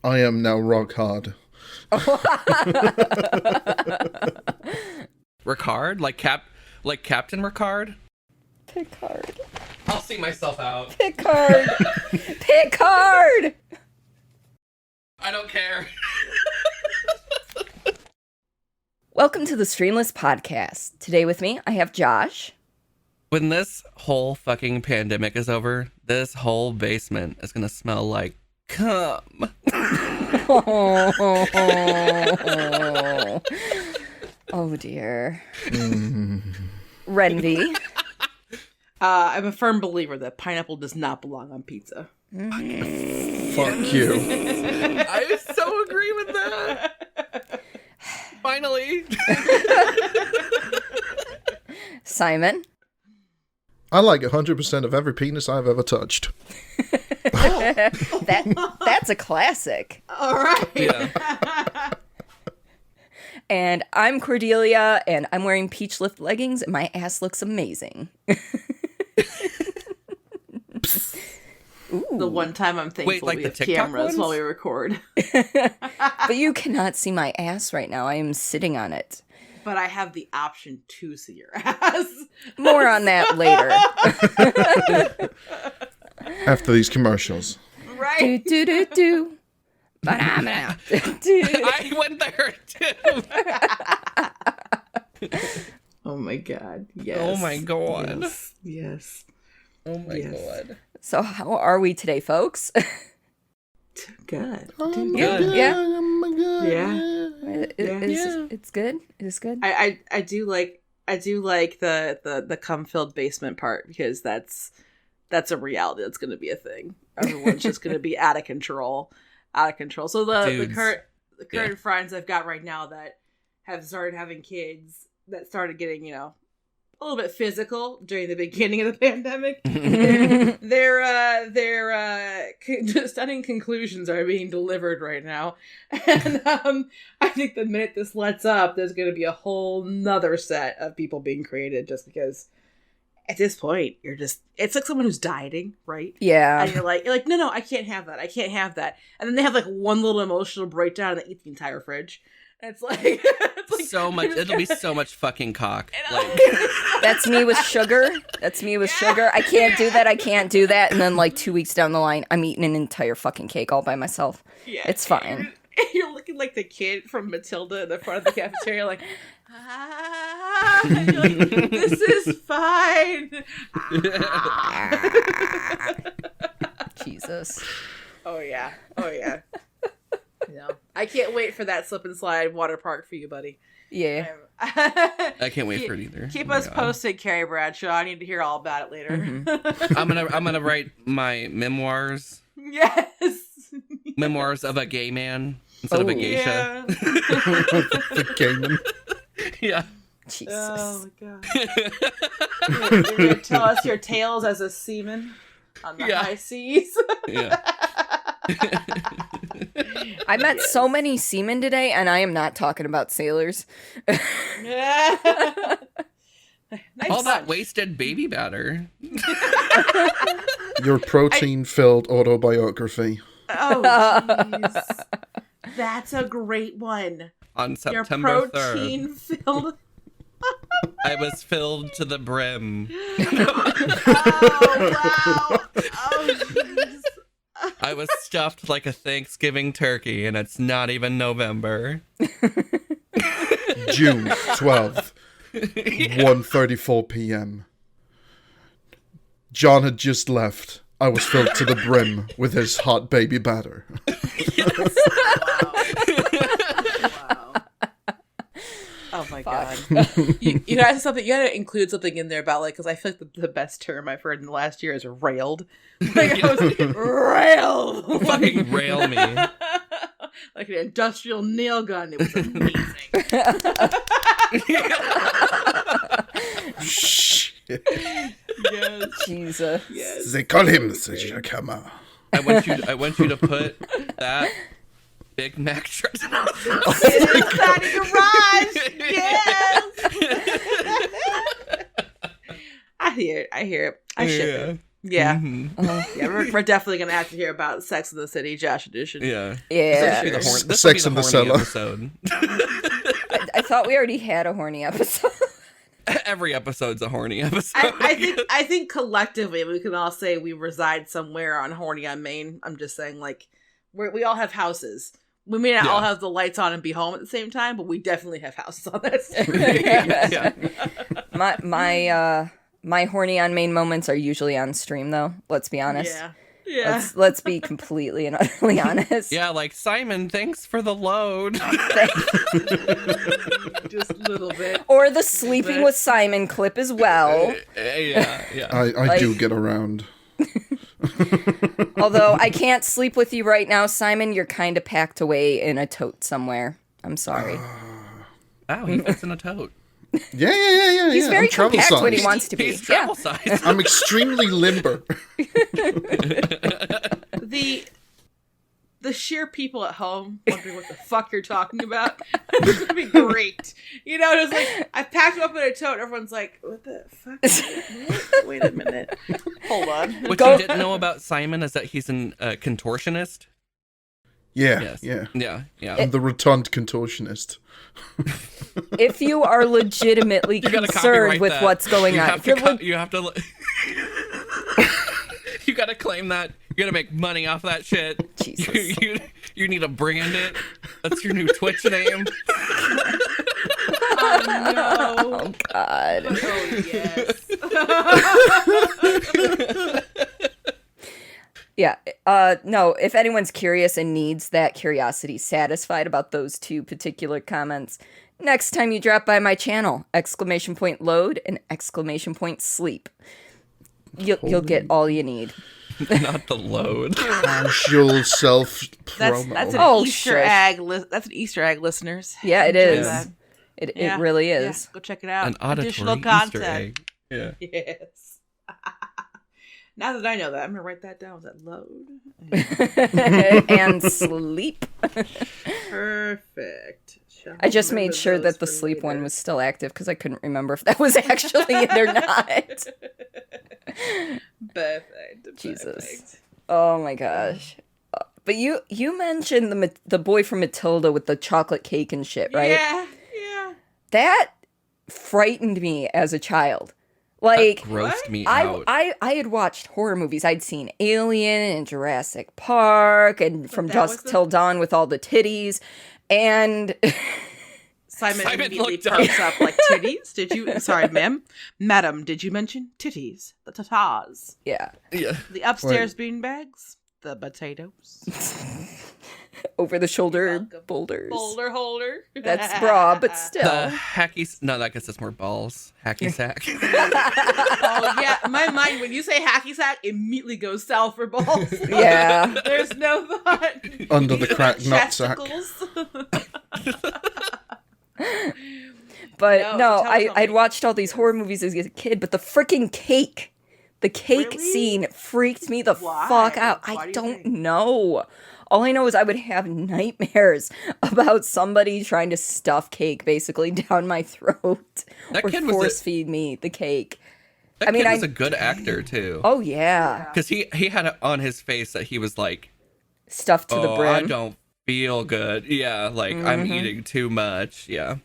I am now rock hard. Ricard? Like Captain Ricard? Picard. I'll see myself out. Picard. Picard. I don't care. Welcome to the Streamless Podcast. Today with me, I have Josh. When this whole fucking pandemic is over, this whole basement is gonna smell like cum. Oh dear. Rhenvi. I'm a firm believer that pineapple does not belong on pizza. Fuck you. I so agree with that. Finally. Simon. I like 100% of every penis I've ever touched. That's a classic. All right. Yeah. And I'm Cordelia, and I'm wearing peach lift leggings, and my ass looks amazing. The one time I'm thankful Wait, like we the have TikTok cameras ones? while we record. But you cannot see my ass right now. I am sitting on it. But I have the option to see your ass. More on that later. After these commercials. Right. Do do do do. Ba-da-ba-da. Do. I went there too. Oh my god. Yes. Oh my god. Yes. Oh my Yes. god. So how are we today, folks? Good. Oh my Yeah. God, Yeah. oh my God. It's good. It is good. I do like the cum filled basement part, because that's a reality that's going to be a thing. Everyone's just going to be out of control. So the current friends I've got right now that have started having kids that started getting, a little bit physical during the beginning of the pandemic. Their stunning conclusions are being delivered right now. And I think the minute this lets up, there's going to be a whole nother set of people being created, just because at this point, it's like someone who's dieting, right? Yeah. And you're like, no, I can't have that. I can't have that. And then they have like one little emotional breakdown and they eat the entire fridge. And it's like, So much. It'll be so much fucking cock. Like, That's me with sugar. That's me with sugar. I can't do that. I can't do that. And then like 2 weeks down the line, I'm eating an entire fucking cake all by myself. yeah, It's fine. You're looking like the kid from Matilda in the front of the cafeteria, like, and you're like, this is fine. Jesus. Oh yeah. No, I can't wait for that slip and slide water park for you, buddy. Yeah. I can't wait for it either. Keep Oh my us God. posted, Carrie Bradshaw. I need to hear all about it later. Mm-hmm. I'm gonna write my memoirs Yes. of a gay man instead of a geisha. Yeah. The gaming. Yeah. Jesus. Oh my god. You're gonna tell us your tales as a seaman on the Yeah. high seas. Yeah. I met so many seamen today, and I am not talking about sailors. Nice. All that wasted baby batter. Your protein-filled autobiography. Oh, jeez. That's a great one. On Your September 3rd, protein filled. I was filled to the brim. Oh, wow. Oh, jeez. I was stuffed like a Thanksgiving turkey, and it's not even November. June 12th, 1:34 p.m. John had just left. I was filled to the brim with his hot baby batter. Wow. Oh my god. You guys, something you gotta include something in there about, like, because I feel like the best term I've heard in the last year is railed. Like, I was railed. Fucking rail me. Like an industrial nail gun. It was amazing. Shit. Yes. Jesus. Yes. They call him the Jacama. I want you to put that Big Mac truck. Inside the garage. Yes. I hear it. I ship it. Yeah. Mm-hmm. Yeah, we're definitely going to have to hear about Sex in the City, Josh edition. Yeah. Yeah. This will Sex be in the horny cellar. episode. I thought we already had a horny episode. Every episode's a horny episode. I think collectively we can all say we reside somewhere on Horny on Main. I'm just saying, like, we all have houses. We may not all have the lights on and be home at the same time, but we definitely have houses on that street. Yeah. My horny on Main moments are usually on stream, though. Let's be honest. Yeah. Let's be completely and utterly honest. Yeah, like, Simon, thanks for the load. Just a little bit. Or the sleeping with Simon clip as well. Yeah. I do get around. Although I can't sleep with you right now, Simon. You're kind of packed away in a tote somewhere. I'm sorry. Oh, he fits in a tote. Yeah. He's very I'm travel compact when he sized. wants to be. He's travel size. I'm extremely limber. The sheer people at home wondering what the fuck you're talking about is gonna be great. You know, just like I packed him up in a tote. And everyone's like, "What the fuck? What? Wait a minute. Hold on." What you didn't know about Simon is that he's a contortionist. Yeah. Yeah. I'm the rotund contortionist. If you are legitimately gotta concerned copyright with that. what's going You on, have if you're to. You have to. You gotta claim that. You gotta make money off that shit. Jesus. You need to brand it. That's your new Twitch name. Oh no! oh god. Oh yes. Yeah. No, if anyone's curious and needs that curiosity satisfied about those two particular comments, next time you drop by my channel, !load and !sleep. You'll get all you need. Not the load. Casual self promo. That's an Oh, Easter shush. egg. That's an Easter egg, listeners. Yeah, it Enjoy is. that. It really is. Yeah, go check it out. An auditory Additional Easter content. egg. Yeah. Yes. Now that I know that, I'm gonna write that down. Was that load? And sleep. Perfect. I just made sure that the sleep one was still active because I couldn't remember if that was actually it or not. Perfect. Jesus. Perfect. Oh my gosh. But you mentioned the boy from Matilda with the chocolate cake and shit, right? Yeah. That frightened me as a child. Like, That grossed me I out. had watched horror movies. I'd seen Alien and Jurassic Park and From that Dusk was Till Dawn with all the titties. And Simon immediately looked up. perks up like titties. Did you? Sorry, ma'am. Madam, did you mention titties? The tatas. yeah, Yeah. The upstairs beanbags. The potatoes. over the shoulder welcome. boulders. Boulder holder. That's bra, but still. The hacky. No, that gets us more balls. Hacky sack. Oh yeah, my mind when you say hacky sack immediately goes south for balls. Yeah. There's no thought. Under the cracked nutsack. But No, no, so tell me. I'd watched all these horror movies as a kid, but the freaking cake. The cake Really? scene freaked me the Why? fuck out. Why I do you don't think? know. All I know is I would have nightmares about somebody trying to stuff cake basically down my throat That or kid was force feed me the cake. That I mean, kid was a good actor too. Oh yeah, Because he had it on his face that he was like, stuffed to the oh, brim. I don't feel good. Yeah, like I'm eating too much. Yeah.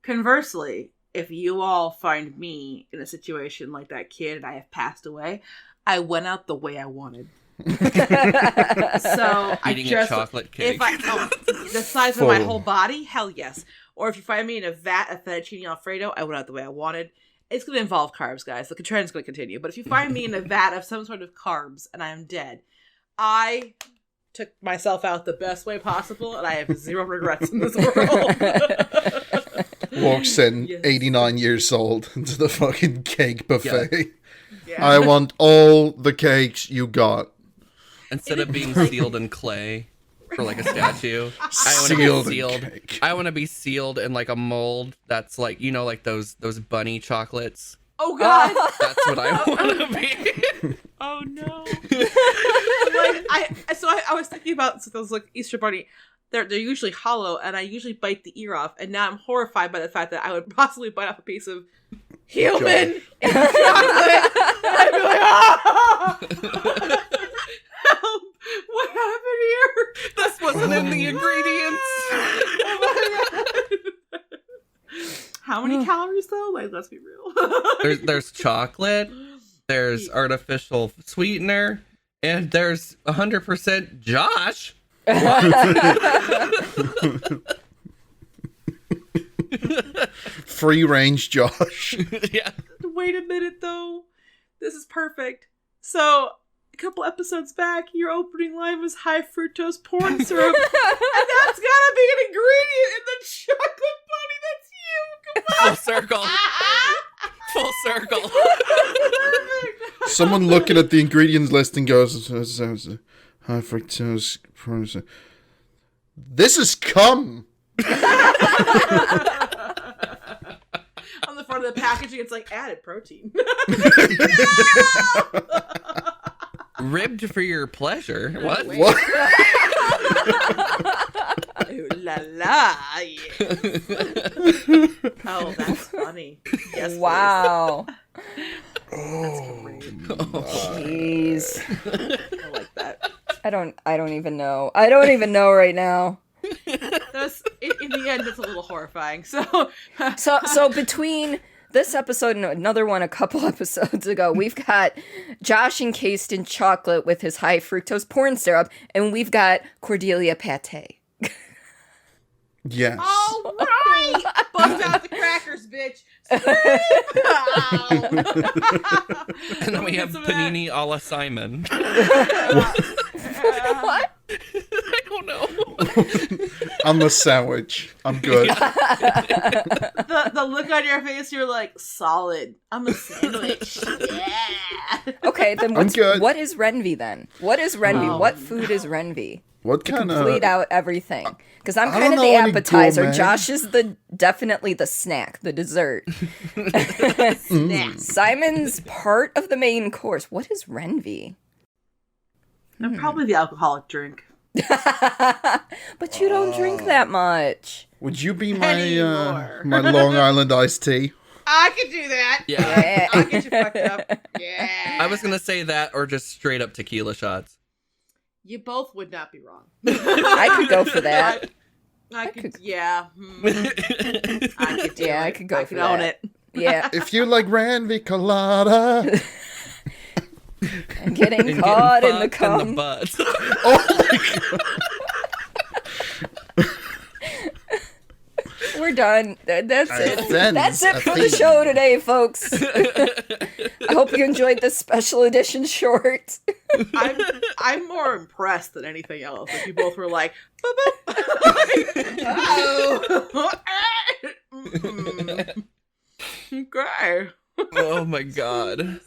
Conversely, if you all find me in a situation like that kid and I have passed away, I went out the way I wanted. So I Eating a just chocolate cake. If the size of my Full. whole body, hell yes. Or if you find me in a vat of fettuccine alfredo, I went out the way I wanted. It's going to involve carbs, guys. The trend's going to continue. But if you find me in a vat of some sort of carbs and I am dead, I took myself out the best way possible, and I have zero regrets in this world. Walks in, Yes. 89 years old, into the fucking cake buffet. Yeah. I want all the cakes you got. Instead of being sealed in clay for like a statue, I want to be Sealed in sealed. cake. I want to be sealed in like a mold that's like, you know, like those bunny chocolates. Oh God! That's what I want to be. Oh no! I was thinking about those like Easter bunny. They're usually hollow, and I usually bite the ear off. And now I'm horrified by the fact that I would possibly bite off a piece of human in chocolate. I'd be like, ah! Help! What happened here? This wasn't in the ingredients. Oh my god. How many calories though? Like, let's be real. There's chocolate, there's artificial sweetener, and there's 100% Josh. Free range Josh. Yeah. Wait a minute though. This is perfect. So a couple episodes back, your opening line was high fructose corn syrup. And that's gotta be an ingredient in the chocolate bunny. That's you. Come on. Full circle. Full circle. Perfect. Someone looking at the ingredients list and goes, high fructose corn syrup. This is cum. On the front of the packaging, it's like added protein. Ribbed for your pleasure. What? What? Ooh la la. Yes. Oh, that's funny. Yes, Wow. Oh, Jeez. I like that. I don't even know. I don't even know right now. That's in the end. It's a little horrifying. So So between this episode and another one a couple episodes ago, we've got Josh encased in chocolate with his high fructose corn syrup, and we've got Cordelia pate. yes. all right, bust out the crackers, bitch. And then we have Panini a la Simon. What? I don't know. I'm a sandwich. I'm good. The look on your face, you're like, solid. I'm a sandwich. Yeah. Okay, then what is Rhenvi then? What is Rhenvi? What food is Rhenvi? What kind of... Complete out everything. Because I'm I kind don't of know the any appetizer. gourmet. Josh is definitely the snack, the dessert. Snacks. Simon's part of the main course. What is Rhenvi? Probably the alcoholic drink. But you don't drink that much. Would you be my Anymore. my Long Island iced tea? I could do that. Yeah. I'll get you fucked up. Yeah. I was gonna say that or just straight up tequila shots. You both would not be wrong. I could go for that. I could, yeah. I could do Yeah, it. I could go I for could own that. it. Yeah. If you like Rhenvi Colada. And getting And caught in the fucked in cum. the butt. Oh my god. We're done. That's it. Then That's it a for the theme. show today, folks. I hope you enjoyed this special edition short. I'm more impressed than anything else. Like you both were like, boop, boop. Oh. Okay. Oh my god.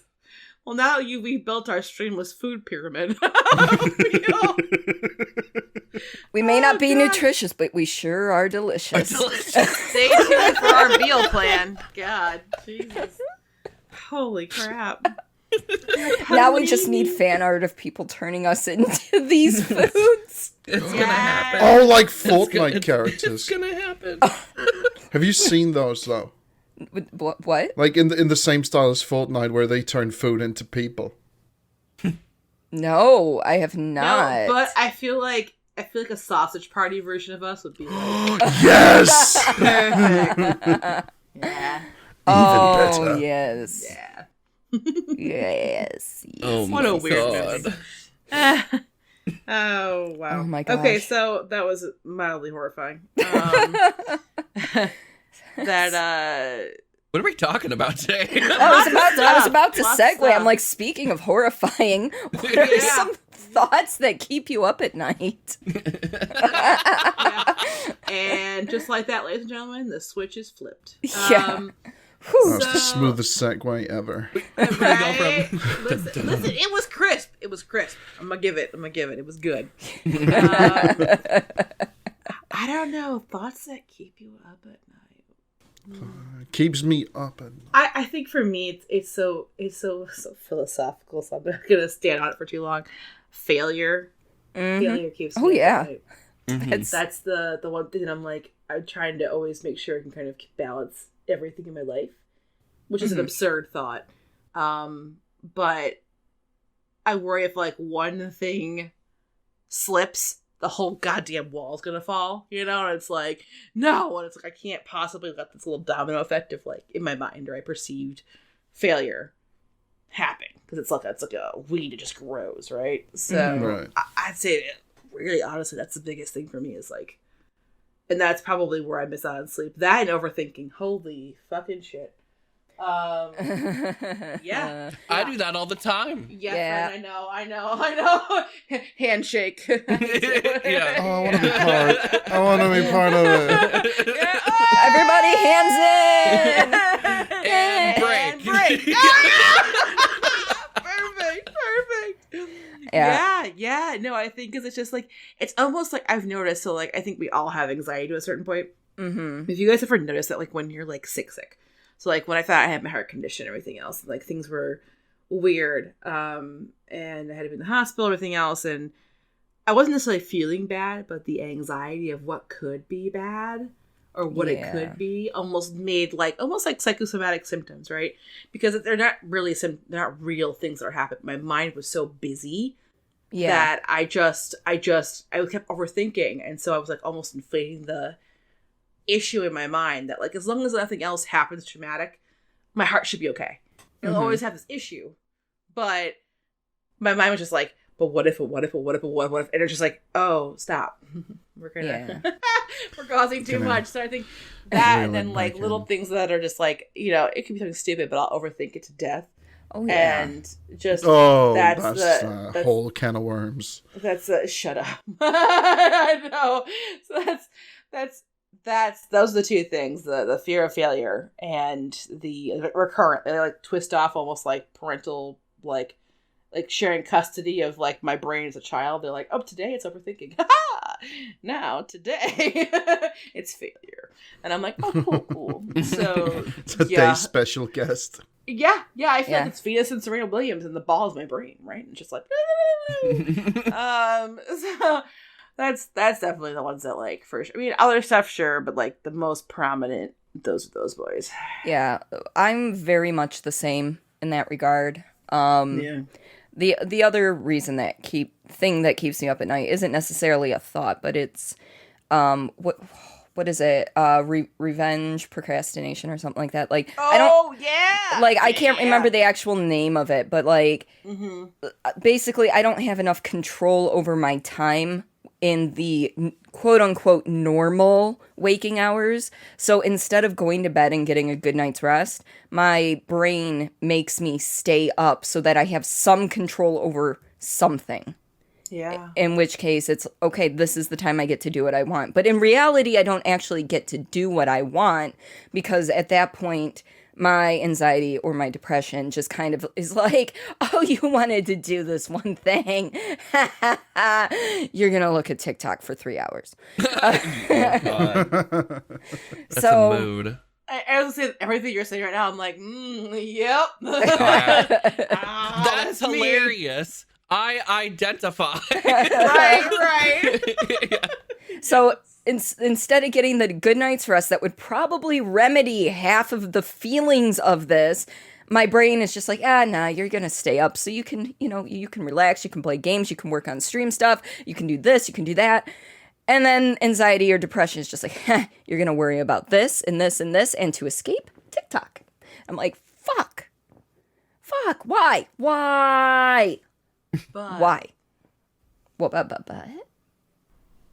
Well, now we've built our Streamless Food Pyramid. We may not be God. nutritious, but we sure are delicious. Stay tuned for our meal plan. God, Jesus. Holy crap. Now we just need fan art of people turning us into these foods. It's gonna Yeah. happen. Oh, like It's Fortnite characters. It's gonna happen. Have you seen those though? What? Like in the same style as Fortnite, where they turn food into people. No, I have not. No, but I feel like a sausage party version of us would be like Yes. perfect. Yeah. Oh, better. yes. Yeah. Yes. Oh What a my weirdness. god. Oh wow. Oh my gosh. Okay, so that was mildly horrifying. That What are we talking about today? I was about to Lots of segue. stuff. I'm like, speaking of horrifying, what are Yeah. some thoughts that keep you up at night? yeah. And just like that, ladies and gentlemen, the switch is flipped. Yeah. That was the So- smoothest segue ever. Right? Go from- Listen, it was crisp. It was crisp. I'm gonna give it. It was good. I don't know. Thoughts that keep you up at night. Keeps me up and I think for me it's so philosophical, so I'm not gonna stand on it for too long. Failure. Failure keeps me Oh, up yeah. at night. It's, That's the one thing that I'm trying to always make sure I can kind of balance everything in my life. which is an absurd thought. But I worry if like one thing slips, the whole goddamn wall's gonna fall, you know? And it's like, no, and it's like I can't possibly let this little domino effect of like in my mind or I perceived failure happen, because it's like a weed that just grows, right? So I'd say really honestly that's the biggest thing for me is like, and that's probably where I miss out on sleep, that and overthinking. Holy fucking shit. Yeah. I do that all the time. Yeah. Friend, I know. Handshake. Yeah. Oh, I want to be part of it. Yeah. Everybody hands in. And break. Perfect. Yeah. No, I think because it's just like, it's almost like I've noticed. So like, I think we all have anxiety to a certain point. Mm-hmm. If you guys ever noticed that, like when you're like sick. So like when I thought I had my heart condition and everything else, like things were weird. And I had to be in the hospital, everything else. And I wasn't necessarily feeling bad, but the anxiety of what could be bad or what it could be almost like psychosomatic symptoms, right? Because they're not really they're not real things that are happening. My mind was so busy that I kept overthinking. And so I was like almost inflating the issue in my mind that like as long as nothing else happens traumatic, my heart should be okay. It'll always have this issue, but my mind was just like, but what if, and it's just like, oh, stop, we're causing too much. So I think that and then like little things that are just like, you know, it can be something stupid, but I'll overthink it to death. And just that's the whole can of worms. That's shut up. I know. So those are the two things, the fear of failure and the recurrent, they like twist off almost like parental, like sharing custody of like my brain as a child. They're like, oh, today it's overthinking. Now today it's failure. And I'm like, oh, cool. So today's special guest. Yeah, I feel like it's Venus and Serena Williams and the ball is my brain, right? And just like so that's definitely the ones that like for sure. I mean, other stuff, sure, but like the most prominent, those are those boys. Yeah, I'm very much the same in that regard. The other reason that keeps me up at night isn't necessarily a thought, but it's what is it? Revenge, procrastination, or something like that. Like I can't remember the actual name of it, but like basically, I don't have enough control over my time in the quote-unquote normal waking hours. So instead of going to bed and getting a good night's rest, my brain makes me stay up so that I have some control over something. Yeah. In which case it's, okay, this is the time I get to do what I want. But in reality, I don't actually get to do what I want, because at that point, my anxiety or my depression just kind of is like, oh, you wanted to do this one thing. You're going to look at TikTok for 3 hours. That's so, a mood. I was saying everything you're saying right now, I'm like, yep. That's hilarious. I identify. Right. Yeah. So instead of getting the good night's rest that would probably remedy half of the feelings of this, my brain is just like, nah, you're going to stay up so you can, you can relax, you can play games, you can work on stream stuff, you can do this, you can do that. And then anxiety or depression is just like, you're going to worry about this and this and this, and to escape, TikTok. I'm like, fuck, why? Why? But?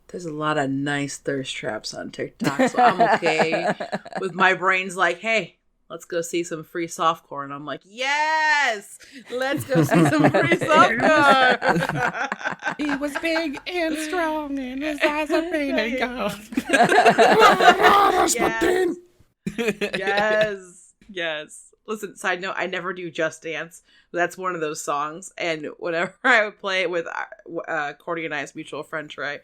There's a lot of nice thirst traps on TikTok, so I'm okay with my brain's like, hey, let's go see some free softcore. And I'm like, yes, let's go see some free softcore. He was big and strong, and his eyes are painted gold. Yes. Listen, side note, I never do Just Dance. That's one of those songs. And whenever I would play it with Cordi and I's mutual friend, Trey,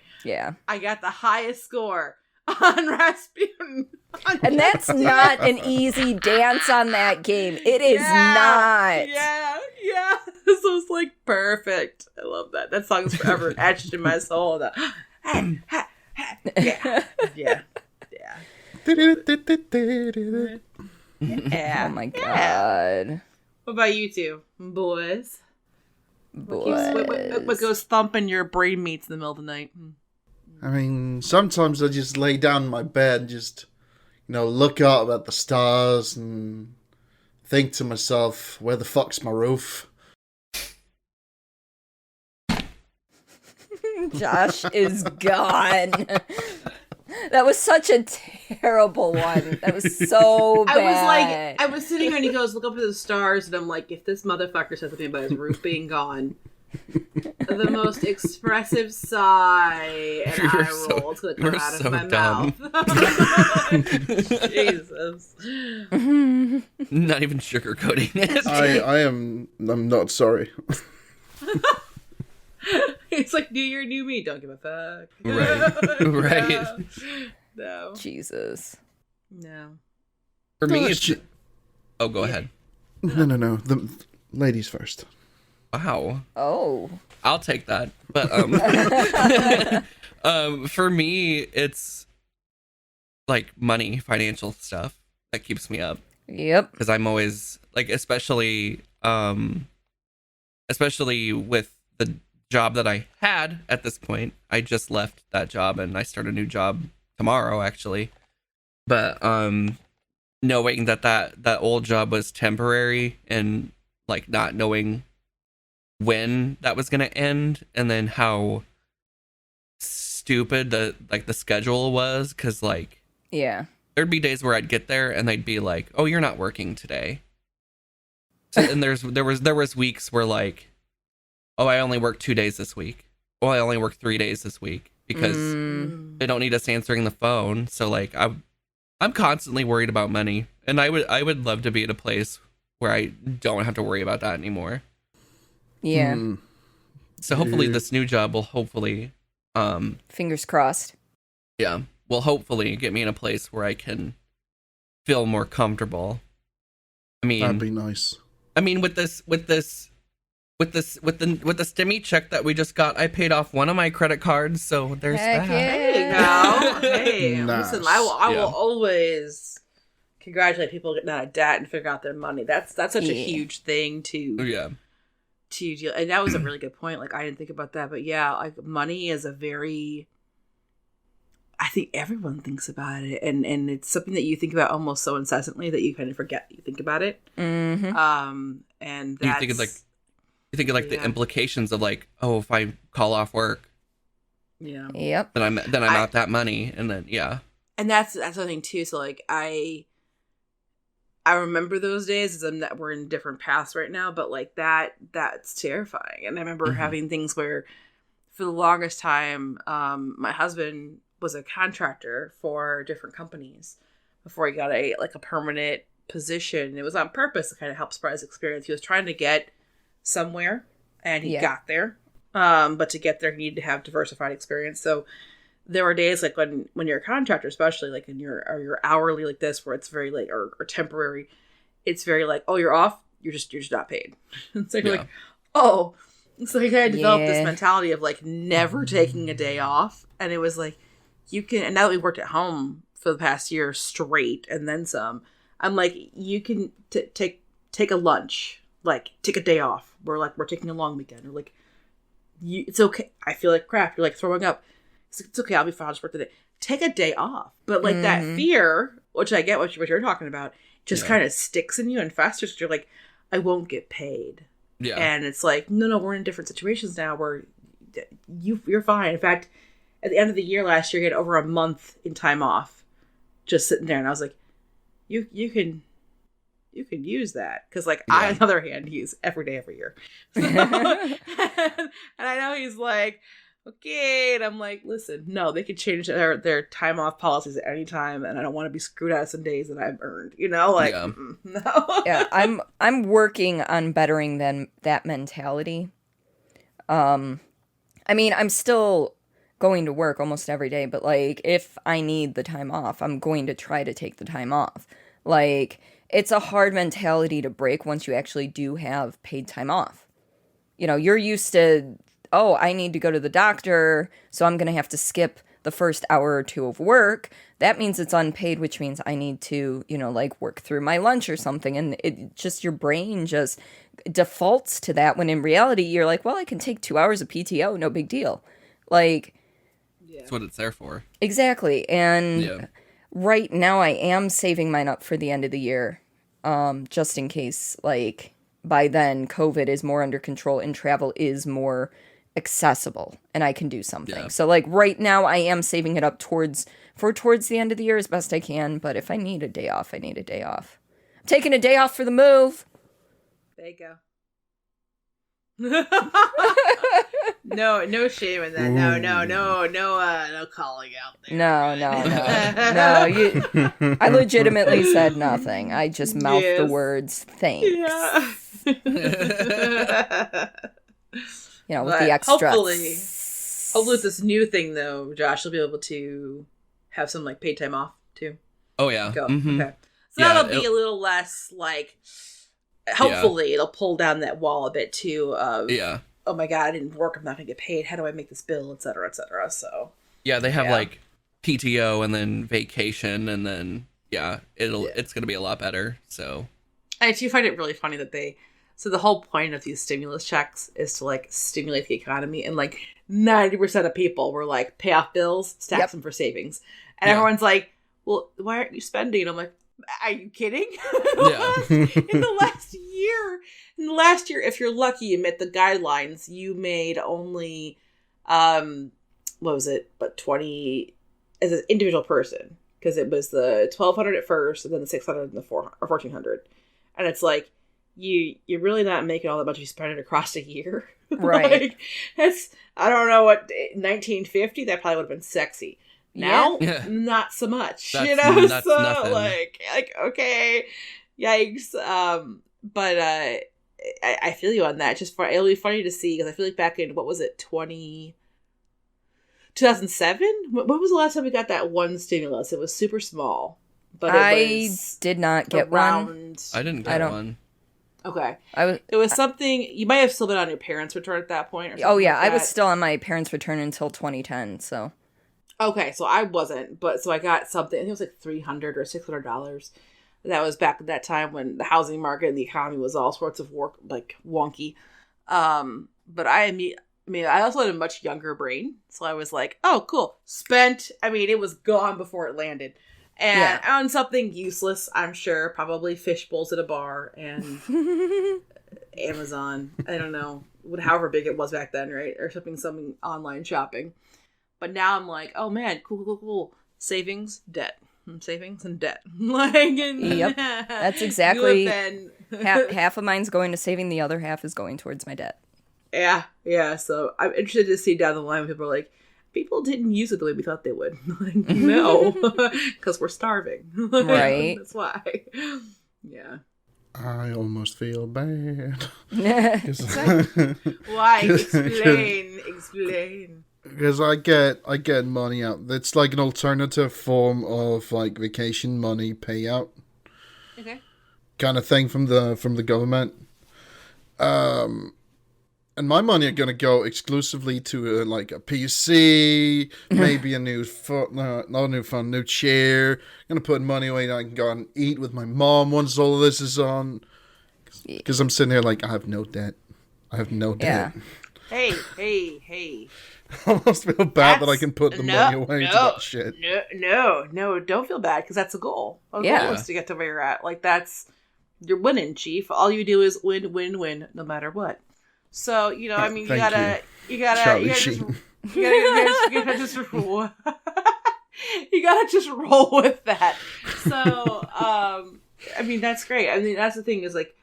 I got the highest score on Rasputin. And that's not an easy dance on that game. It is not. Yeah. So it's like perfect. I love that. That song is forever etched in my soul. Yeah. Oh my Yeah. god. What about you two, boys? Boys. What goes thumping your brain meats in the middle of the night? I mean, sometimes I just lay down in my bed and just, look up at the stars and think to myself, where the fuck's my roof? Josh is gone. That was such a terrible one. That was so bad. I was sitting here and he goes, look up at the stars, and I'm like, if this motherfucker says something about his roof being gone, the most expressive sigh and eye roll is going to come out of my mouth. Jesus. Not even sugarcoating it. I'm not sorry. It's like new year, new me. Don't give a fuck. Right. No. Jesus. No. For me, it's... Oh, go ahead. No. The ladies first. Wow. Oh. I'll take that. But for me, it's like money, financial stuff that keeps me up. Yep. Because I'm always like, especially with the job that I had at this point. I just left that job and I start a new job tomorrow, actually. But knowing that old job was temporary and like not knowing when that was gonna end, and then how stupid the schedule was, because like Yeah. there'd be days where I'd get there and they'd be like, "Oh, you're not working today." So, and there was weeks where like, "Oh, I only worked 2 days this week. Oh, I only worked 3 days this week," because they don't need us answering the phone. So like I'm constantly worried about money, and I would love to be at a place where I don't have to worry about that anymore. Yeah. So hopefully this new job will hopefully Fingers crossed. will hopefully get me in a place where I can feel more comfortable. I mean, That'd be nice. I mean, with the stimmy check that we just got, I paid off one of my credit cards, so there's Heck that. yeah. There you go. Hey, Nice. listen, I will always congratulate people getting out of debt and figure out their money. That's such a huge thing to Yeah. deal. And that was a really good point. Like, I didn't think about that, but yeah, like money is I think everyone thinks about it, and it's something that you think about almost so incessantly that you kind of forget you think about it. Mm-hmm. And that's, You think of like the implications of like, oh, if I call off work, Yep. then I'm out that money, and then and that's the thing too. So like I remember those days, as we're in different paths right now, but like that's terrifying. And I remember having things where, for the longest time, my husband was a contractor for different companies before he got a permanent position. It was on purpose to kind of help spread his experience. He was trying to get somewhere, and he got there. But to get there, he needed to have diversified experience. So there were days like when you're a contractor, especially like in your hourly like this, where it's very like or temporary, it's very like, oh, you're off, you're just not paid. So you're like, oh, so I kind of developed this mentality of like never taking a day off, and it was like you can. And now that we worked at home for the past year straight and then some, I'm like, you can take a lunch, like take a day off. We're taking a long weekend, or like it's okay. I feel like crap. You're like throwing up. It's okay. I'll be fine. I'll just work the day. Take a day off. But like that fear, which I get what you're talking about, just kind of sticks in you and festers. Because you're like, I won't get paid. Yeah. And it's like, no, we're in different situations now where you're fine. In fact, at the end of the year last year, you had over a month in time off, just sitting there, and I was like, you can use that, because like I, on the other hand, use every day every year. And I know he's like, okay, and I'm like, listen, no, they could change their time off policies at any time, and I don't want to be screwed out of some days that I've earned, like no. Yeah, I'm working on bettering that mentality. I mean, I'm still going to work almost every day, but like if I need the time off, I'm going to try to take the time off. Like, it's a hard mentality to break once you actually do have paid time off. You're used to, oh, I need to go to the doctor, so I'm going to have to skip the first hour or two of work, that means it's unpaid, which means I need to, you know, like work through my lunch or something. And it just, your brain just defaults to that, when in reality, you're like, well, I can take 2 hours of PTO, no big deal. Like, that's what it's there for. Exactly. And right now I am saving mine up for the end of the year, just in case, like, by then COVID is more under control and travel is more accessible and I can do something. Yeah. So, like, right now I am saving it up towards the end of the year as best I can. But if I need a day off, I need a day off. I'm taking a day off for the move. There you go. No shame in that. No calling out there. No. I legitimately said nothing. I just mouthed the words, thanks. Yeah. You know, with the extra. Hopefully with this new thing, though, Josh, you'll be able to have some, like, paid time off, too. Oh, yeah. Go. Mm-hmm. Okay. So that'll be a little less, like, hopefully it'll pull down that wall a bit, too, of, oh my God, I didn't work, I'm not going to get paid, how do I make this bill, et cetera, so. Yeah, they have, like, PTO and then vacation, and then, it's going to be a lot better, so. I do find it really funny that so the whole point of these stimulus checks is to, like, stimulate the economy, and, like, 90% of people were like, pay off bills, stack them for savings. And everyone's like, well, why aren't you spending? And I'm like, are you kidding? In the last year, if you're lucky, you met the guidelines, you made only, what was it, but 20, as an individual person, because it was the 1,200 at first, and then the 600 and the 1,400. And it's like, you're really not making all that much if you spread it across a year. Right. Like, I don't know what, 1950, that probably would have been sexy. Now, not so much. That's so nothing. like okay, yikes. But I feel you on that. It'll be funny to see, because I feel like back in, what was it, 2007? What was the last time we got that one stimulus? It was super small, but I did not get one. I didn't get one. Okay. It was something, you might have still been on your parents' return at that point. Or I was still on my parents' return until 2010, so. Okay, so I wasn't, but so I got something, I think it was like $300 or $600. That was back at that time when the housing market and the economy was all sorts of wonky. But I also had a much younger brain, so I was like, oh, cool. Spent, it was gone before it landed. And on something useless, I'm sure, probably fish bowls at a bar and Amazon. I don't know, however big it was back then, right? Or something online shopping. But now I'm like, oh man, cool. Savings, debt. Savings and debt. Yep. That's exactly half of mine's going to saving, the other half is going towards my debt. Yeah. So I'm interested to see down the line when people are like, people didn't use it the way we thought they would. No, because we're starving. Right. That's why. Yeah. I almost feel bad. Why? Explain. Because I get money out. It's like an alternative form of, like, vacation money payout. Okay. Kind of thing from the government. And my money are going to go exclusively to, like, a PC, maybe a new new chair. I'm going to put money away that I can go and eat with my mom once all of this is on. Because I'm sitting here like, I have no debt. Yeah. Hey. I almost feel bad that I can put the money away to that shit. No, don't feel bad, because that's a goal. A goal is to get to where you're at. Like, you're winning, Chief. All you do is win, no matter what. So, you gotta just roll with that. So, that's great. That's the thing is, like,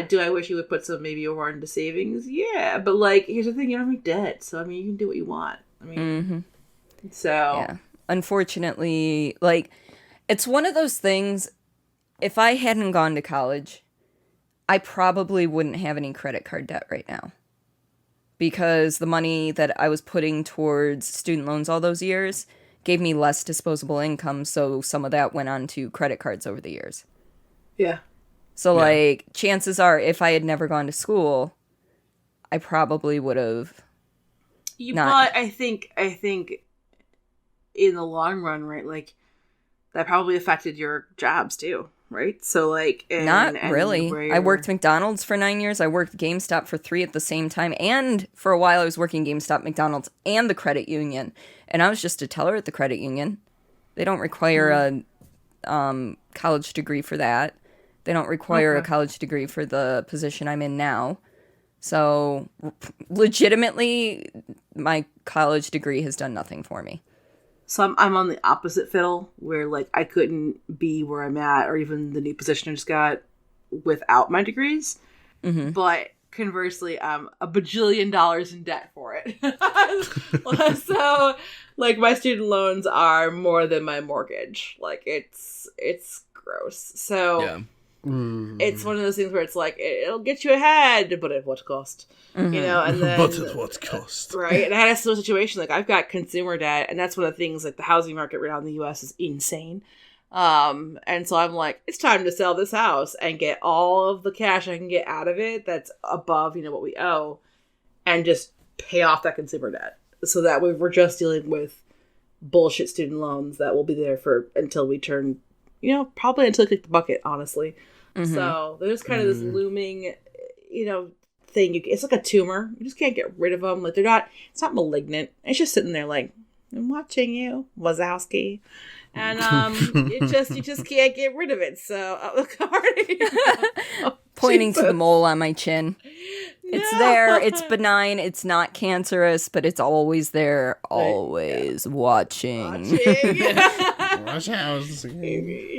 do I wish you would put some maybe over into savings? Yeah, but, like, here's the thing, you don't have any debt, so you can do what you want. So yeah. Unfortunately, like, it's one of those things. If I hadn't gone to college, I probably wouldn't have any credit card debt right now, because the money that I was putting towards student loans all those years gave me less disposable income, so some of that went on to credit cards over the years. Yeah. So, like, chances are, if I had never gone to school, I probably would have But I think in the long run, right, like, that probably affected your jobs too, right? So, like... Not really. I worked McDonald's for 9 years. I worked GameStop for 3 at the same time. And for a while, I was working GameStop, McDonald's, and the credit union. And I was just a teller at the credit union. They don't require a college degree for that. They don't require a college degree for the position I'm in now. So, legitimately, my college degree has done nothing for me. So I'm on the opposite fiddle, where, like, I couldn't be where I'm at, or even the new position I just got, without my degrees. Mm-hmm. But conversely, I'm a bajillion dollars in debt for it. So, like, my student loans are more than my mortgage. Like, it's gross. So... Yeah. It's one of those things where it's like, it'll get you ahead, but at what cost? Mm-hmm. You know, and then... But at what cost? Right? And I had a similar situation. Like, I've got consumer debt, and that's one of the things, like, the housing market right now in the U.S. is insane. And so I'm like, it's time to sell this house and get all of the cash I can get out of it that's above, you know, what we owe, and just pay off that consumer debt. So that we're just dealing with bullshit student loans that will be there for until we turn... You know, probably until I kick the bucket, honestly. Mm-hmm. So there's kind of this looming, you know, thing. It's like a tumor. You just can't get rid of them. Like, it's not malignant. It's just sitting there like, I'm watching you, Wazowski. And you just can't get rid of it. So, Cardi. Pointing to the mole on my chin. No. It's there. It's benign. It's not cancerous, but it's always there. Always watching.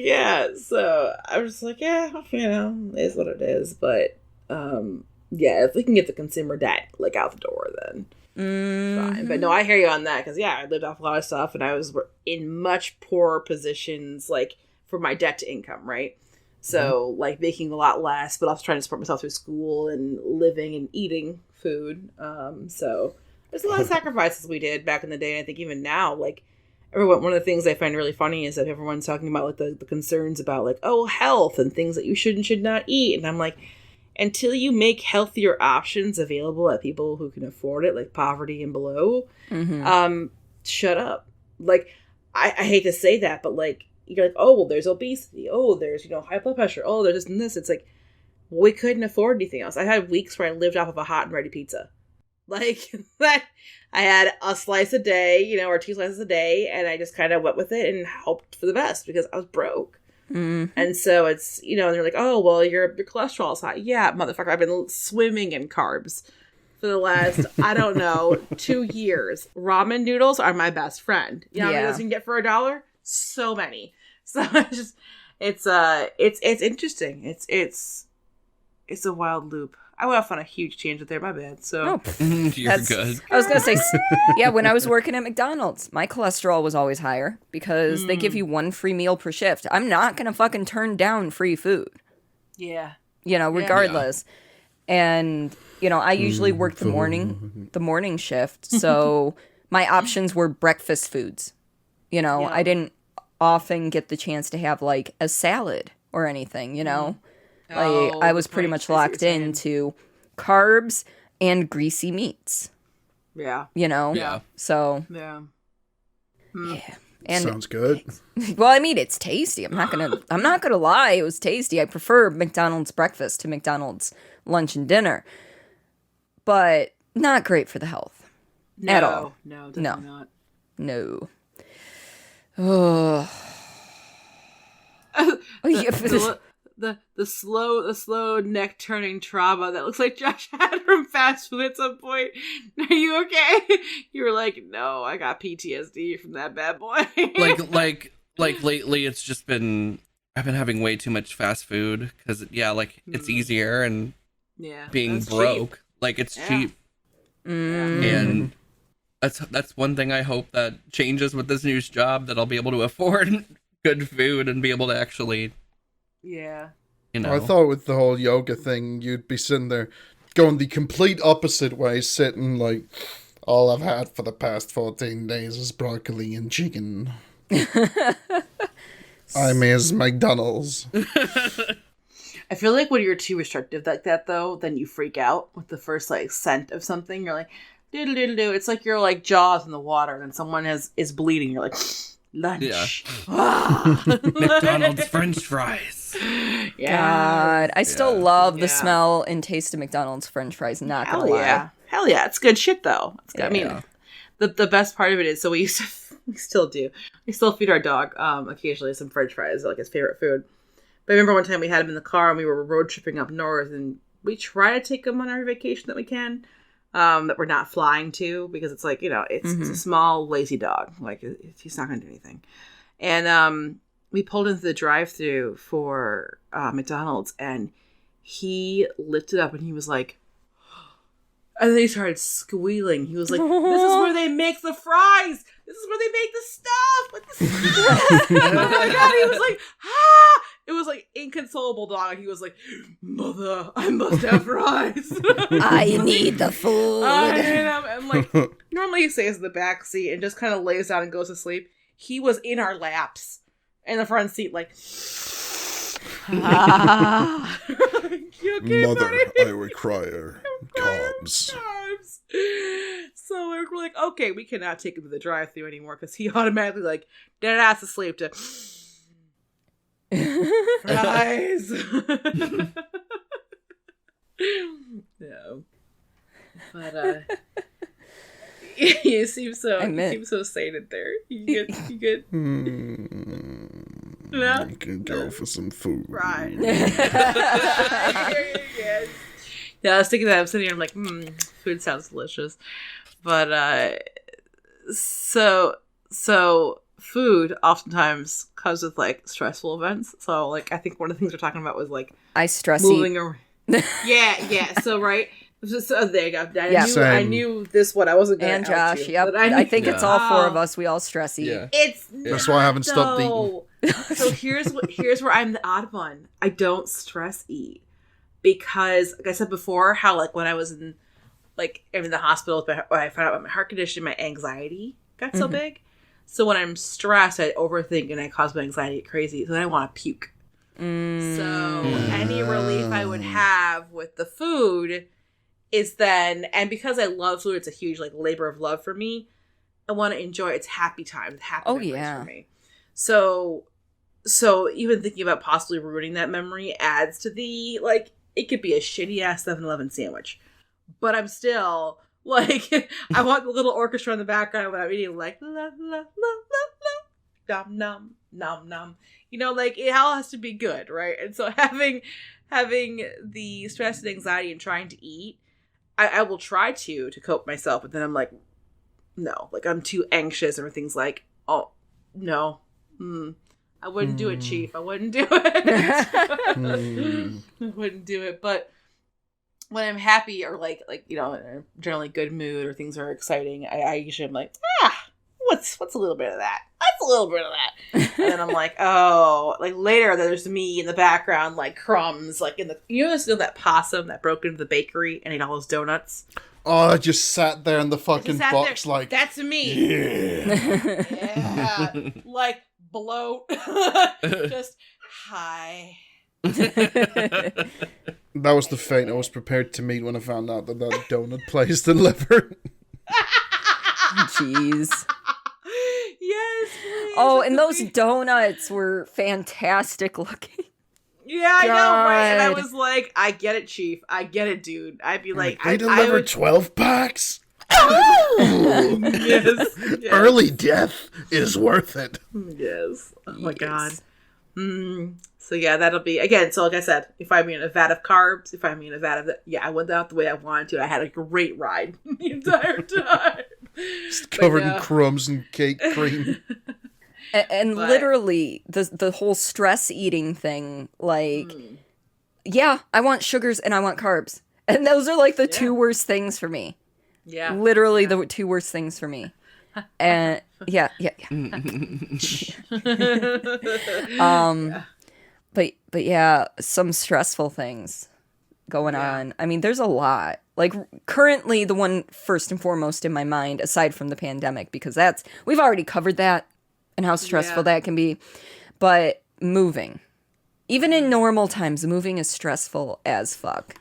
Yeah, so I was just like, yeah, you know, it's what it is. But yeah, if we can get the consumer debt like out the door, then fine. But no, I hear you on that, because I lived off a lot of stuff, and I was in much poorer positions, like, for my debt to income, right? So like making a lot less, but also trying to support myself through school and living and eating food. So there's a lot of sacrifices we did back in the day, and I think even now, like, one of the things I find really funny is that everyone's talking about, like, the concerns about, like, health and things that you should and should not eat. And I'm like, until you make healthier options available at people who can afford it, like poverty and below, shut up. Like, I hate to say that, but, like, you're like, oh, well, there's obesity. Oh, there's, you know, high blood pressure. Oh, there's this and this. It's like, we couldn't afford anything else. I had weeks where I lived off of a hot and ready pizza. Like, that, I had a slice a day, you know, or 2 slices a day, and I just kind of went with it and hoped for the best because I was broke. Mm-hmm. And so it's, you know, and they're like, oh, well, your cholesterol is high. Yeah, motherfucker, I've been swimming in carbs for the last, I don't know, 2 years. Ramen noodles are my best friend. You know how many of those you can get for $1? So many. So it's interesting. It's a wild loop. I went off on a huge tangent there. My bad. So you're good. I was gonna say, yeah. When I was working at McDonald's, my cholesterol was always higher because they give you 1 free meal per shift. I'm not gonna fucking turn down free food. Yeah. You know, regardless. Yeah. And you know, I usually work the morning shift, so my options were breakfast foods. You know, I didn't often get the chance to have like a salad or anything. You know. Like, I was pretty much locked into carbs and greasy meats. Yeah. You know? Yeah. So. Yeah. Yeah. And sounds good. Well, I mean, it's tasty. I'm not gonna lie, it was tasty. I prefer McDonald's breakfast to McDonald's lunch and dinner. But not great for the health. At all. No, definitely not. No. Oh. The slow neck turning trauma that looks like Josh had from fast food at some point. Are you okay? You were like, no, I got PTSD from that bad boy. like lately, it's just been, I've been having way too much fast food because it's easier and being broke, cheap. Like it's cheap, and that's one thing I hope that changes with this new job, that I'll be able to afford good food and be able to actually. Yeah. You know. I thought with the whole yoga thing, you'd be sitting there going the complete opposite way, sitting like, all I've had for the past 14 days is broccoli and chicken. I miss McDonald's. I feel like when you're too restrictive like that, though, then you freak out with the first, like, scent of something. You're like, Doodle doodle doo. It's like you're like Jaws in the water, and then someone is bleeding. You're like, lunch. Yeah. Ah. McDonald's French fries. Yeah. God, I still love the Yeah. smell and taste of McDonald's French fries. Not Hell gonna lie. yeah. Hell yeah. It's good shit though. It's good. I mean, Yeah. the best part of it is, so we used to, we still do. We still feed our dog occasionally some French fries, like his favorite food. But I remember one time we had him in the car and we were road tripping up north, and we try to take him on every vacation that we can, that we're not flying to, because it's like, it's a small, lazy dog. Like, he's not going to do anything. And we pulled into the drive-thru for McDonald's, and he lifted up and he was like, and then he started squealing. He was like, "This is where they make the fries. This is where they make the stuff with the stuff." Oh my god! He was like, "Ah!" It was like inconsolable dog. He was like, "Mother, I must have fries. I need the food. I need them." And like, normally he stays in the back seat and just kind of lays down and goes to sleep. He was in our laps, in the front seat, like. You okay, Mother, buddy? I require carbs. So we're like, okay, we cannot take him to the drive-thru anymore because he automatically like dead ass asleep to fries. No, but you seem so sated there. You good? No? You can go for some food. Right. Yes. Yeah, I was thinking that. I'm sitting here, I'm like, food sounds delicious. But, so food oftentimes comes with, like, stressful events. So, like, I think one of the things we're talking about was, like, I stress moving eat. around. Yeah. So, right. So there you go. Yeah. I knew this one. I wasn't going And to out Josh, you, yep. but I think it's all four of Oh. us. We all stress eat. Yeah. It's That's why I haven't stopped eating. So here's where I'm the odd one. I don't stress eat because, like I said before, how like when I was in the hospital, when I found out about my heart condition, my anxiety got so big. So when I'm stressed, I overthink and I cause my anxiety to get crazy. So then I want to puke. So any relief I would have with the food is then, and because I love food, it's a huge like labor of love for me. I want to enjoy its happy times, memories for me. So even thinking about possibly ruining that memory adds to the, like, it could be a shitty ass 7-Eleven sandwich, but I'm still like, I want the little orchestra in the background when I'm eating, like, la la la la la, nom nom nom nom. Like, it all has to be good, right? And so having the stress and anxiety and trying to eat, I will try to cope myself, but then I'm like, no, like, I'm too anxious, and everything's like, oh no. I wouldn't do it, Chief. I wouldn't do it. I wouldn't do it. But when I'm happy or like in a generally good mood or things are exciting, I usually am like, what's a little bit of that? What's a little bit of that? And then I'm like, oh, like later there's me in the background, like crumbs, like in the that possum that broke into the bakery and ate all those donuts. Oh, I just sat there in the fucking box there, like, that's me. Yeah. Like bloat. Just hi. that was the fate I was prepared to meet when I found out that donut place delivered. Jeez. Yes. Please. Oh, and those donuts were fantastic looking. Yeah, I know, right? And I God. was like, I get it, Chief. I get it, dude. I'd be like, They delivered 12 packs? Yes. Early death is worth it. Yes. Oh my God. Yes. So yeah, that'll be, again, so like I said, you find me in a vat of carbs, you find me in a vat of, I went out the way I wanted to. I had a great ride the entire time. Just covered in crumbs and cake cream. And But- literally, the whole stress eating thing, like, yeah, I want sugars and I want carbs. And those are like the two worst things for me. Yeah. Literally the two worst things for me. And yeah. But yeah, some stressful things going on. I mean, there's a lot. Like, currently the one first and foremost in my mind, aside from the pandemic, because we've already covered that and how stressful that can be. But moving. Even in normal times, moving is stressful as fuck.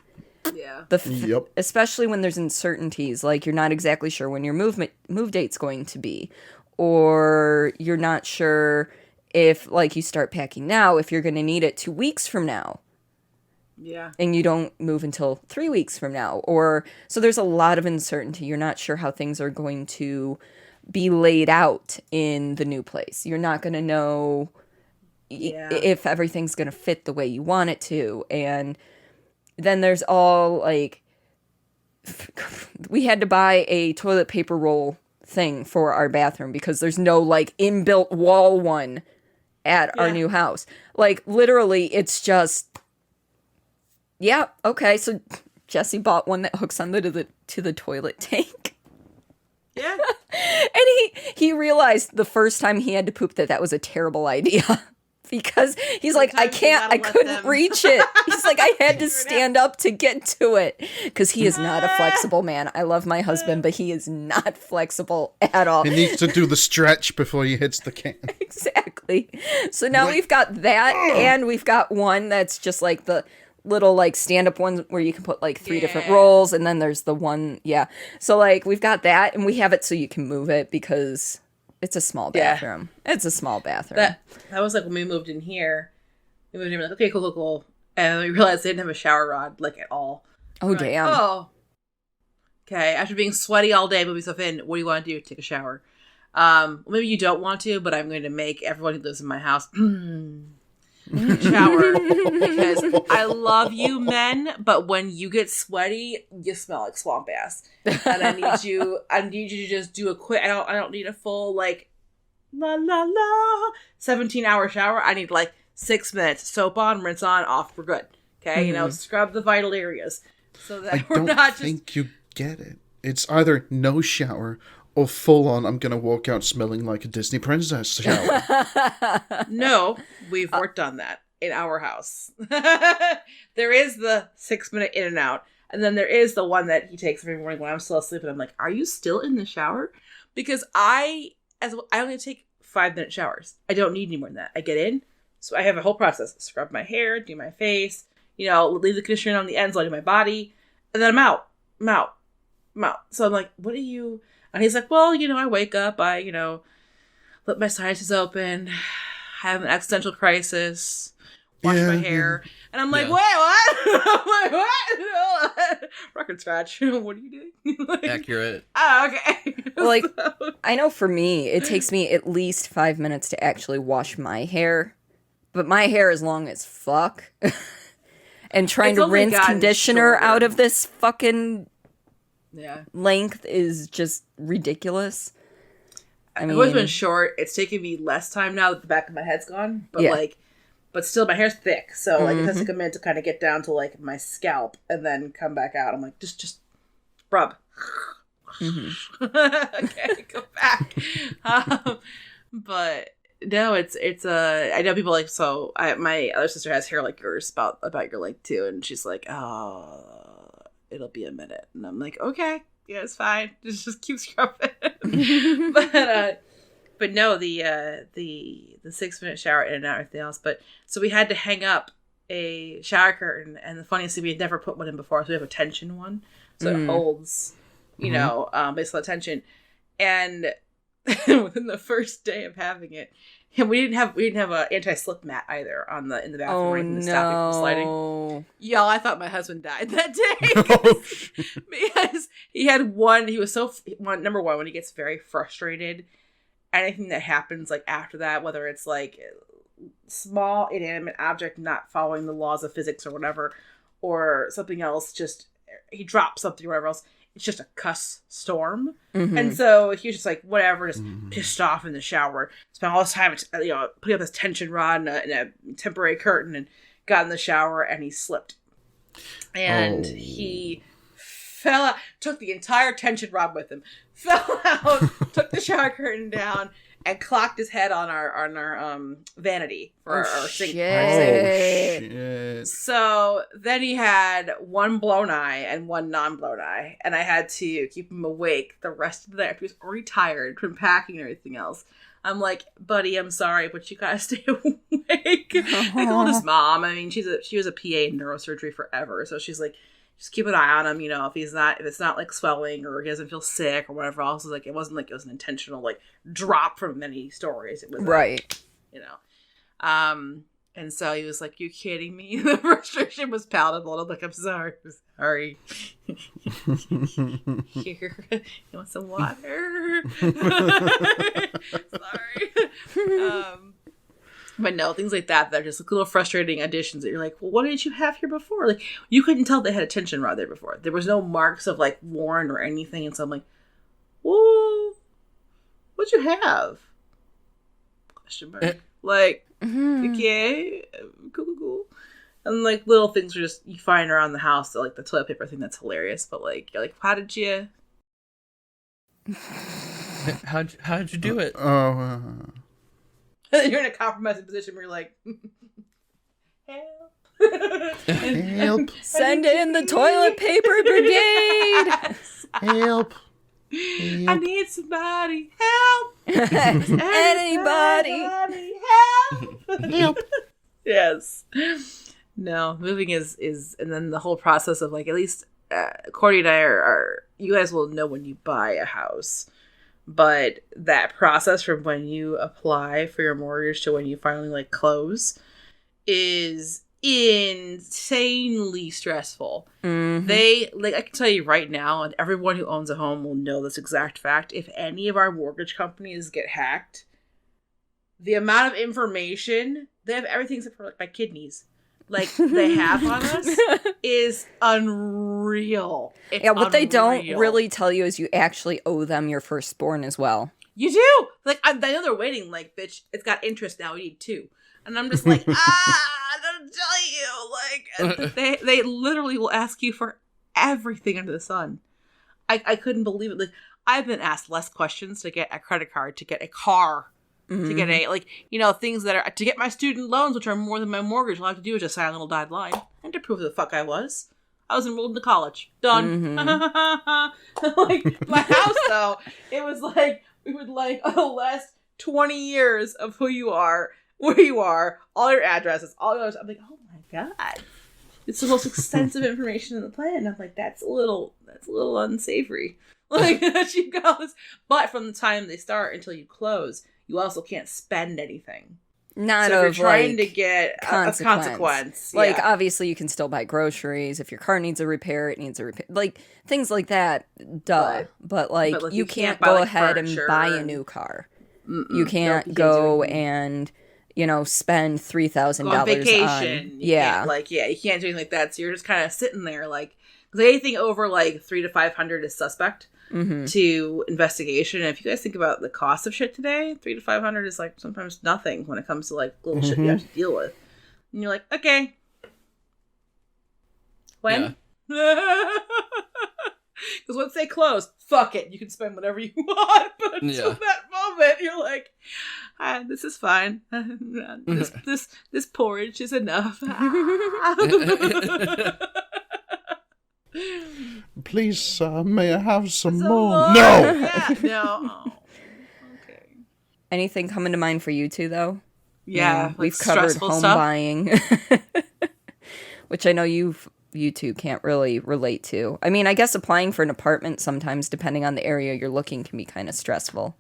Yeah. Yep. Especially when there's uncertainties, like you're not exactly sure when your move date's going to be, or you're not sure if, like, you start packing now, if you're going to need it 2 weeks from now. Yeah. And you don't move until 3 weeks from now. Or so there's a lot of uncertainty. You're not sure how things are going to be laid out in the new place. You're not going to know if everything's going to fit the way you want it to. And then there's all, like, we had to buy a toilet paper roll thing for our bathroom because there's no, like, inbuilt wall one at our new house. Like, literally, it's just, yeah, okay, so Jesse bought one that hooks onto the toilet tank. Yeah. And he realized the first time he had to poop that was a terrible idea. Because he's like, I couldn't reach it. He's like, I had to stand up to get to it. Because he is not a flexible man. I love my husband, but he is not flexible at all. He needs to do the stretch before he hits the can. Exactly. So now we've got that, and we've got one that's just like the little, like, stand-up ones where you can put, like, 3 different rolls, and then there's the one, So, like, we've got that, and we have it so you can move it because it's a small bathroom. It's a small bathroom. That was like when we moved in here. We moved in, we're like, okay, cool. And we realized they didn't have a shower rod, like, at all. Oh, damn. Like, oh. Okay, after being sweaty all day, moving stuff in, what do you want to do? Take a shower. Maybe you don't want to, but I'm going to make everyone who lives in my house shower. Because I love you, men, but when you get sweaty, you smell like swamp ass. And I need you to just do a quick, I don't need a full, like, 17-hour shower. I need, like, 6 minutes. Soap on, rinse on, off, we're good. Okay? Scrub the vital areas. So that we're not just... I think you get it. It's either no shower or full on, I'm going to walk out smelling like a Disney princess shower. No, we've worked on that in our house. There is the 6-minute in and out. And then there is the one that he takes every morning when I'm still asleep. And I'm like, are you still in the shower? Because I only take 5-minute showers. I don't need any more than that. I get in. So I have a whole process. Scrub my hair, do my face, leave the conditioner on the ends, I'll do my body. And then I'm out. So I'm like, what are you... And he's like, well, I wake up, I, let my sinuses open, have an existential crisis, wash my hair. And I'm like, wait, what? I'm like, what? Record scratch. What are you doing? Like, accurate. Oh, okay. Well, like, I know for me, it takes me at least 5 minutes to actually wash my hair. But my hair is long as fuck. And trying to rinse conditioner out of this fucking... length is just ridiculous. I've always been short. It's taken me less time now that the back of my head's gone. But but still my hair's thick. So like it has to come in to kind of get down to like my scalp and then come back out. I'm like, just rub. Okay, go back. But no, it's I know people like, so my other sister has hair like yours, about your length too, and she's like, oh, it'll be a minute. And I'm like, okay, yeah, it's fine. Just keep scrubbing. But no, the 6-minute shower in and out, everything else. But so we had to hang up a shower curtain, and the funniest thing, we had never put one in before, so we have a tension one, so it holds, basically tension. And within the first day of having it, and we didn't have an anti-slip mat either in the bathroom or anything to stop me from sliding. Y'all, I thought my husband died that day because he had one. He was number one, when he gets very frustrated, anything that happens like after that, whether it's like small inanimate object not following the laws of physics or whatever, or something else, just he drops something or whatever else, it's just a cuss storm. And so he was just like, whatever, just pissed off in the shower, spent all this time, putting up this tension rod and a temporary curtain, and got in the shower and he slipped. And he fell out, took the entire tension rod with him, fell out, took the shower curtain down, and clocked his head on our vanity for our sink. Shit. So then he had one blown eye and one non-blown eye, and I had to keep him awake the rest of the night. He was already tired from packing and everything else. I'm like, buddy, I'm sorry, but you gotta stay awake. I called his mom. I mean, she was a PA in neurosurgery forever, so she's like, just keep an eye on him, if it's not like swelling or he doesn't feel sick or whatever else. Like, it wasn't like it was an intentional like drop from many stories. It was right. And so he was like, "You kidding me?" The frustration was palatable. And I'm like, "I'm sorry. Here, you want some water?" Sorry. But no, things like that are just like little frustrating additions that you're like, well, what did you have here before? Like, you couldn't tell they had a tension rod there before. There was no marks of like worn or anything. And so I'm like, well, what'd you have? Question mark. Like, okay, cool. And like little things are just, you find around the house, like the toilet paper thing that's hilarious. But like, you're like, how did you? How'd you do it? You're in a compromising position where you're like, help. Help. Send in the toilet paper brigade. Help. I need somebody. Help. Anybody. Help. Yes. No, moving is, and then the whole process of like, at least Cordy and I are, you guys will know when you buy a house. But that process from when you apply for your mortgage to when you finally like close is insanely stressful. Mm-hmm. I can tell you right now, and everyone who owns a home will know this exact fact. If any of our mortgage companies get hacked, the amount of information, they have everything except for like my kidneys. Like they have on us is unreal. It's what they don't unreal. really tell you is you actually owe them your firstborn as well. You do. Like I know they're waiting. Like, bitch, it's got interest now. We need 2. And I'm just like, I don't tell you. Like they literally will ask you for everything under the sun. I couldn't believe it. Like I've been asked less questions to get a credit card, to get a car. To get a, things that are, to get my student loans, which are more than my mortgage, all I have to do is just sign a little dotted line. And to prove who the fuck I was enrolled into college. Done. Like, my house, though, it was like, we would like, last 20 years of who you are, where you are, all your addresses, all yours. I'm like, oh my God. It's the most extensive information in the plan. And I'm like, that's a little unsavory. Like, that you've got all this. But from the time they start until you close, you also can't spend anything. Not so of if you're trying like to get a consequence. Like yeah. obviously you can still buy groceries. If your car needs a repair, it needs a repair. Like things like that. Duh. Right. But like you can't buy, go like, ahead and buy a new car. You can't go and spend $3,000 on vacation. Yeah. You can't do anything like that. So you're just kind of sitting there like, because anything over like 300 to 500 is suspect. To investigation. And if you guys think about the cost of shit today, 300 to 500 is like sometimes nothing when it comes to like little shit you have to deal with. And you're like, okay, when? Because once they close, fuck it, you can spend whatever you want. But until that moment, you're like, this is fine. This porridge is enough. Please, sir, may I have some more? No! Yeah, no. Oh, okay. Anything coming to mind for you two, though? Yeah, like we've covered home stuff. buying, which I know you two can't really relate to. I mean, I guess applying for an apartment sometimes, depending on the area you're looking, can be kind of stressful.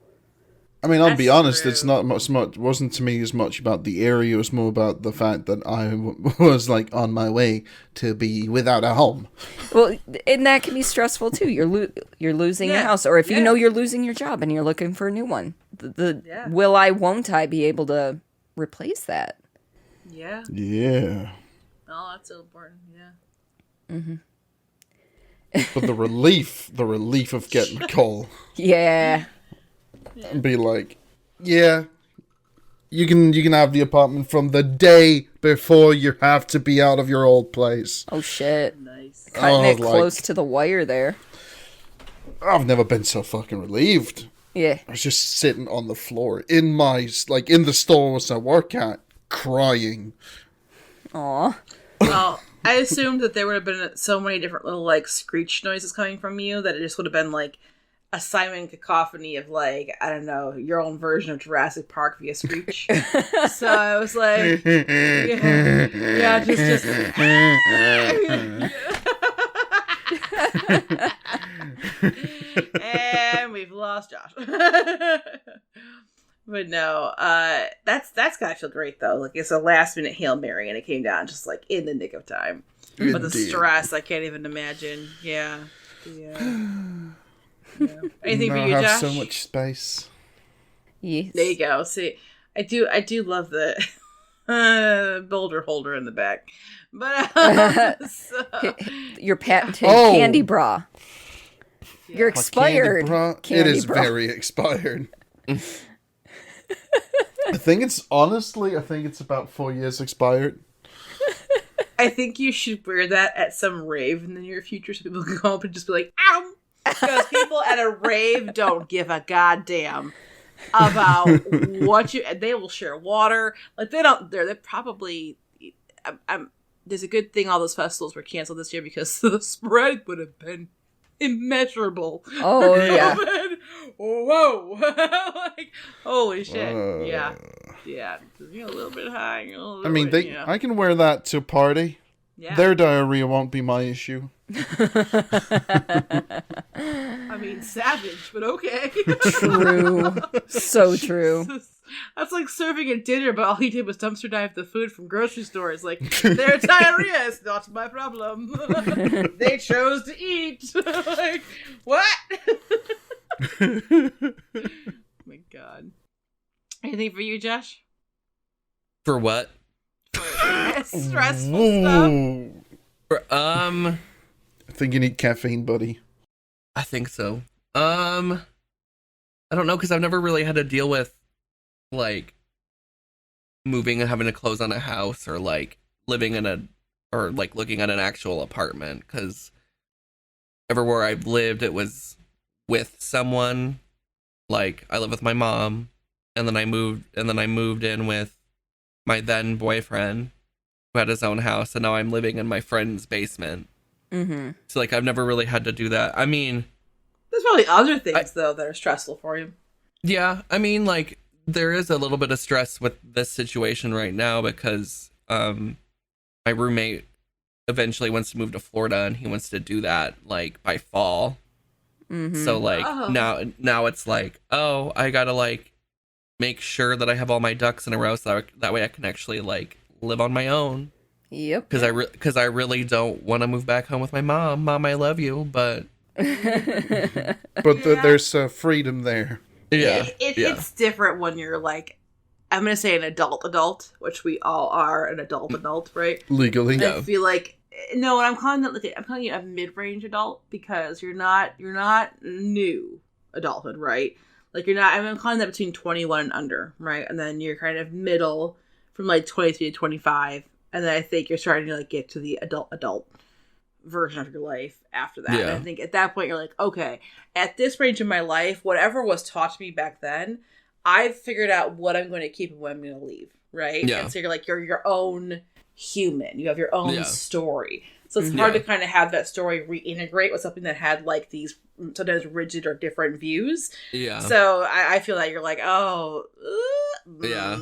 I mean, I'll be honest, true. it's not much, wasn't to me as much about the area, it was more about the fact that I was, like, on my way to be without a home. Well, and that can be stressful, too. You're losing your house, or if you know you're losing your job and you're looking for a new one. Won't I be able to replace that? Yeah. Yeah. Oh, that's so important, yeah. Mm-hmm. But the relief of getting a call. Yeah. And be like, yeah, you can have the apartment from the day before you have to be out of your old place. Oh shit! Nice. Cutting it close to the wire there. I've never been so fucking relieved. Yeah. I was just sitting on the floor in the stores I work at, crying. Aw. Well, I assumed that there would have been so many different little like screech noises coming from you that it just would have been like a Simon cacophony of like, I don't know, your own version of Jurassic Park via Screech. So I was like, just And we've lost Josh. But no, that's gotta feel great though. Like it's a last minute Hail Mary and it came down just like in the nick of time. But the stress, I can't even imagine. Yeah. Anything for you, Josh? Have so much space. Yes. There you go. See, I do love the boulder holder in the back. But your patented candy bra. You're expired. Candy it is bra. Very expired. I think it's about 4 years expired. I think you should wear that at some rave in the near future so people can go up and just be like, ow! Because people at a rave don't give a goddamn about what they will share water. Like they're probably, there's a good thing all those festivals were canceled this year because the spread would have been immeasurable. Oh, yeah. Whoa. Like, holy shit. Yeah. You're a little bit high. I can wear that to a party. Yeah. Their diarrhea won't be my issue. I mean, savage, but okay. True. So true. That's like serving a dinner, but all he did was dumpster dive the food from grocery stores. Like, their diarrhea is not my problem. They chose to eat. Like, what? Oh my God. Anything for you, Josh? For what? For stressful stuff? I think you need caffeine, buddy. I think so. I don't know, because I've never really had to deal with like moving and having to close on a house or like living in or like looking at an actual apartment, because everywhere I've lived it was with someone. Like I live with my mom, and then I moved in with my then boyfriend who had his own house, and now I'm living in my friend's basement. Mm-hmm. So like I've never really had to do that. I mean, there's probably other things though that are stressful for you. Yeah, I mean, like there is a little bit of stress with this situation right now because my roommate eventually wants to move to Florida, and he wants to do that like by fall. Mm-hmm. So like now it's like, oh, I gotta like make sure that I have all my ducks in a row so that way I can actually like live on my own. Yep. Because I really don't want to move back home with my mom. Mom, I love you, but there's freedom there. Yeah. It's different when you're like, I'm gonna say an adult, which we all are an adult, right? Legally, no. I feel like no, and I'm calling you a mid-range adult because you're not new adulthood, right? Like you're not. I'm calling that between 21 and under, right? And then you're kind of middle from like 23 to 25, and then I think you're starting to like get to the adult version of your life after that. Yeah. And I think at that point you're like, okay, at this range in my life, whatever was taught to me back then, I've figured out what I'm going to keep and what I'm going to leave, right? Yeah. And so you're like, you're your own human. You have your own story. So it's hard to kind of have that story reintegrate with something that had like these sometimes rigid or different views. Yeah. So I feel like you're like, oh, yeah.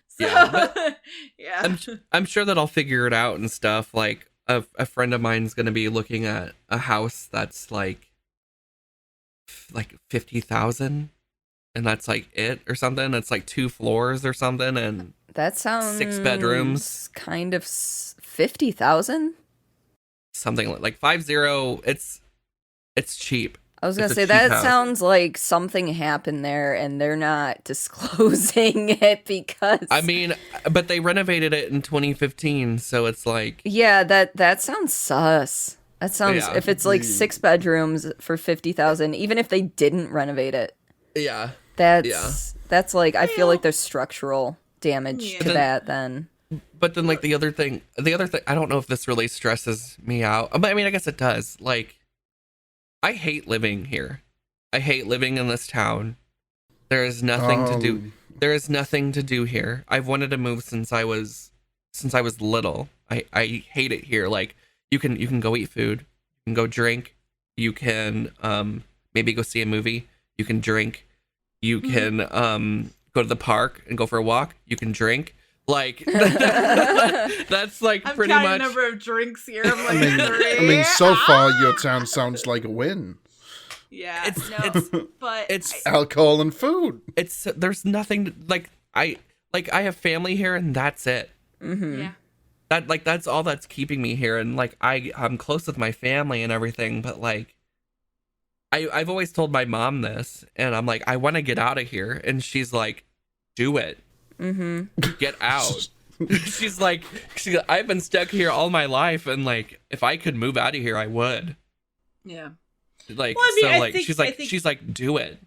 So, yeah. Yeah. I'm sure that I'll figure it out and stuff. Like a friend of mine's going to be looking at a house that's like 50,000, and that's like it or something. It's like 2 floors or something, and that sounds 6 bedrooms. Kind of 50,000. Something like 50. It's cheap. I was gonna say that sounds like something happened there, and they're not disclosing it because. I mean, but they renovated it in 2015, so it's like. Yeah, that sounds sus. That sounds if it's like 6 bedrooms for 50,000, even if they didn't renovate it. Yeah. That's like I feel like there's structural damage to that then. But then like the other thing, I don't know if this really stresses me out. But I mean, I guess it does. Like, I hate living here. I hate living in this town. There is nothing to do. There is nothing to do here. I've wanted to move since I was little. I hate it here. Like, you can go eat food, you can go drink, you can maybe go see a movie, you can drink, you can go to the park and go for a walk, you can drink. Like that's like I'm pretty counting much. the number of drinks here. I'm like, I mean, so far your town sounds like a win. yeah, It's- but it's Alcohol and food. It's there's nothing like I have family here and that's it. yeah. That's all that's keeping me here, and like I'm close with my family and everything, but like I've always told my mom this, and I'm like, I want to get out of here, and she's like, do it. Get out. she's like, I've been stuck here all my life, and like if I could move out of here, I would. Yeah. Like, Well, I mean, so I like think- she's like do it.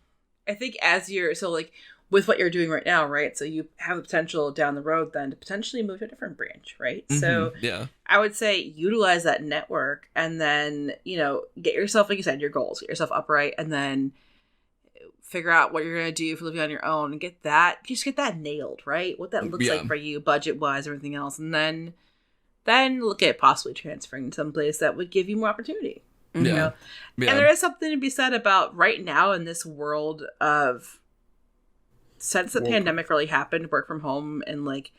I think as you're so like with what you're doing right now, right? So you have the potential down the road then to potentially move to a different branch, right? So yeah. I would say utilize that network and then, get yourself, like you said, your goals, get yourself upright, and then figure out what you're going to do for living on your own and get that nailed, right? What that looks like for you, budget wise, everything else. And then look at possibly transferring to someplace that would give you more opportunity. You know? Yeah. And there is something to be said about right now in this world of, since the pandemic really happened, work from home, and like,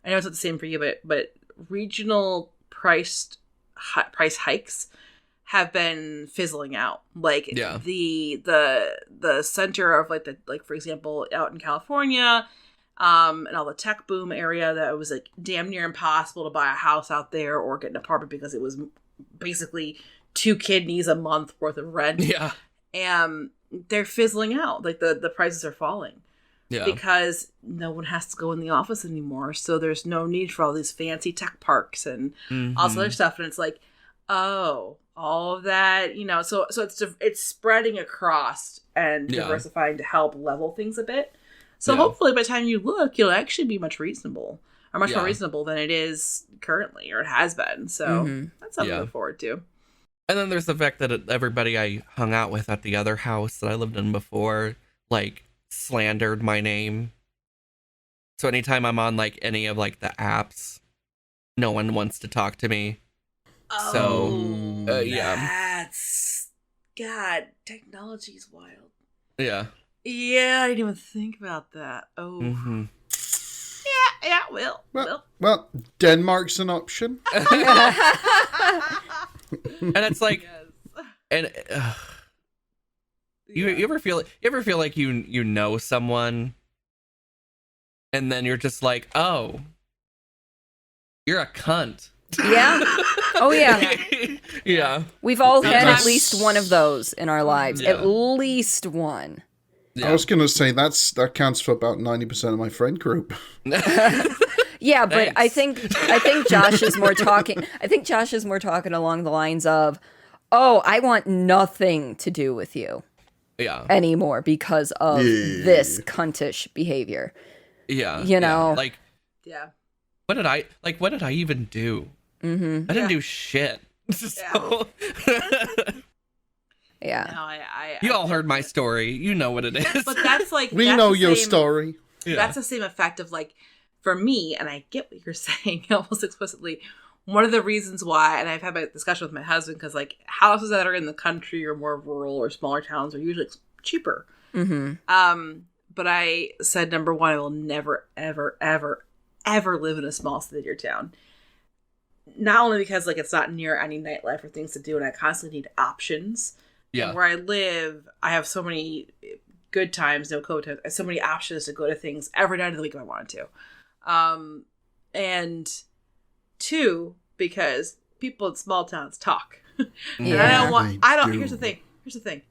I know it's not the same for you, but regional price hikes have been fizzling out. Like the center of like for example, out in California, and all the tech boom area, that it was like damn near impossible to buy a house out there or get an apartment because it was basically 2 kidneys a month worth of rent. Yeah. And they're fizzling out. Like the prices are falling. Yeah. Because no one has to go in the office anymore. So there's no need for all these fancy tech parks and all this other stuff. And it's like, oh, all of that, so it's spreading across and diversifying to help level things a bit. So hopefully by the time you look, you'll actually be much more reasonable than it is currently, or it has been. So that's something to look forward to. And then there's the fact that everybody I hung out with at the other house that I lived in before, like, slandered my name. So anytime I'm on like any of like the apps, no one wants to talk to me. That's God, technology's wild. Yeah. Yeah, I didn't even think about that. Oh. Yeah, Well, Denmark's an option. And it's like, and you ever feel like you know someone, and then you're just like, oh, you're a cunt. Yeah. Oh yeah. Yeah. We've all had Sometimes- at least one of those in our lives. Yeah. At least one. Yeah. I was gonna say that counts for about 90% of my friend group. Yeah, but I Thanks. think Josh is more talking. I think Josh is more talking along the lines of, "Oh, I want nothing to do with you Yeah. anymore because of this cuntish behavior." Yeah. You know. Like, Yeah. what did I even do? I didn't do shit. So, Yeah. No, I you all heard my story. You know what it is. But that's like We that's know the your same- story. Yeah. That's the same effect of like, for me, and I get what you're saying almost explicitly. One of the reasons why, and I've had a discussion with my husband, because like houses that are in the country or more rural or smaller towns are usually cheaper. But I said, number one, I will never, ever, ever, ever live in a small city or town. Not only because like it's not near any nightlife or things to do, and I constantly need options. Yeah. And where I live, I have so many good times, no COVID times, so many options to go to things every night of the week if I wanted to. And 2, because people in small towns talk. And here's the thing.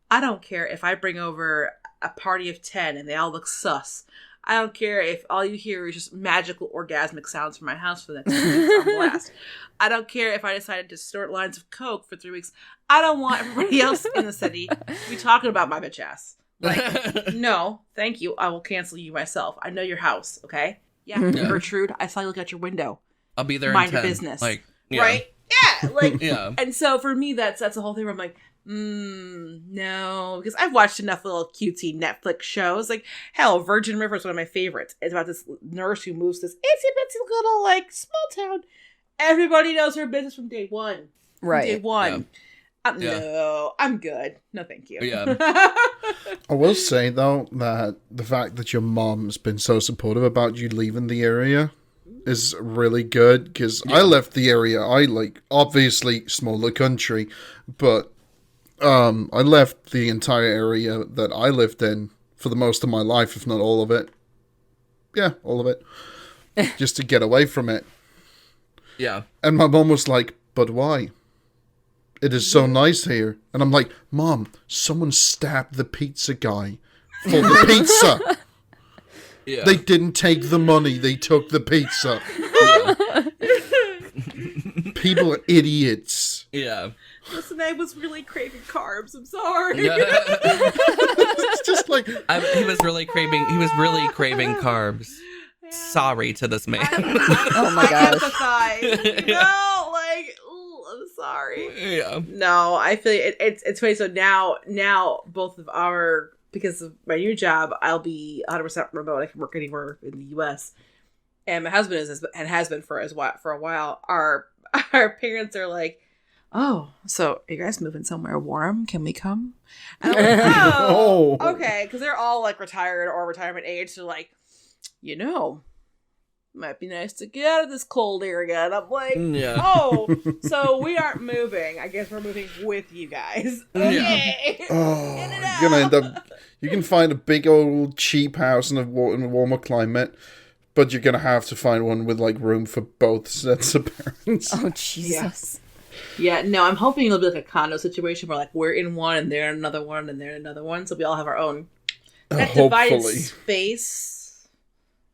I don't care if I bring over a party of 10 and they all look sus. I don't care if all you hear is just magical orgasmic sounds from my house for the next 2 weeks on blast. I don't care if I decided to snort lines of coke for 3 weeks. I don't want everybody else in the city to be talking about my bitch ass. Like, no, thank you. I will cancel you myself. I know your house, okay? Yeah, Gertrude, I saw you look out your window. I'll be there. Mind in 10. your business. Like, yeah. Right? Yeah. Like, Yeah. And so for me, that's the whole thing where I'm like, no, because I've watched enough little cutesy Netflix shows. Like, hell, Virgin River is one of my favorites. It's about this nurse who moves to this itsy bitsy little like small town. Everybody knows her business from day one. Right. Day one. Yeah. No, I'm good. No, thank you. Yeah. I will say though that the fact that your mom's been so supportive about you leaving the area is really good because I left the area. I obviously smaller country, but I left the entire area that I lived in for the most of my life, if not all of it. Yeah, all of it. Just to get away from it. Yeah. And my mom was like, but why? It is so nice here. And I'm like, Mom, someone stabbed the pizza guy for the pizza. Yeah. They didn't take the money, they took the pizza. Yeah. People are idiots. Yeah. Listen, I was really craving carbs. I'm sorry. Yeah. It's just like He was really craving carbs. Sorry to this man. Oh my I gosh. empathize. No, like, ooh, I'm sorry. Yeah. No, I feel it's funny. So now both of our, because of my new job, I'll be 100% remote. I can work anywhere in the U.S. And my husband has been for a while. Our parents are like, oh, so are you guys moving somewhere warm? Can we come? And I'm like, oh, okay, because they're all like retired or retirement age. So like, might be nice to get out of this cold area. And I'm like, oh, so we aren't moving. I guess we're moving with you guys. Okay. yeah. Oh, you're gonna end up. You can find a big old cheap house in a warmer climate, but you're gonna have to find one with like room for both sets of parents. Oh Jesus. Yeah, no, I'm hoping it'll be like a condo situation where like we're in one and they're in another one and they're in another one, so we all have our own. That divided Hopefully. Space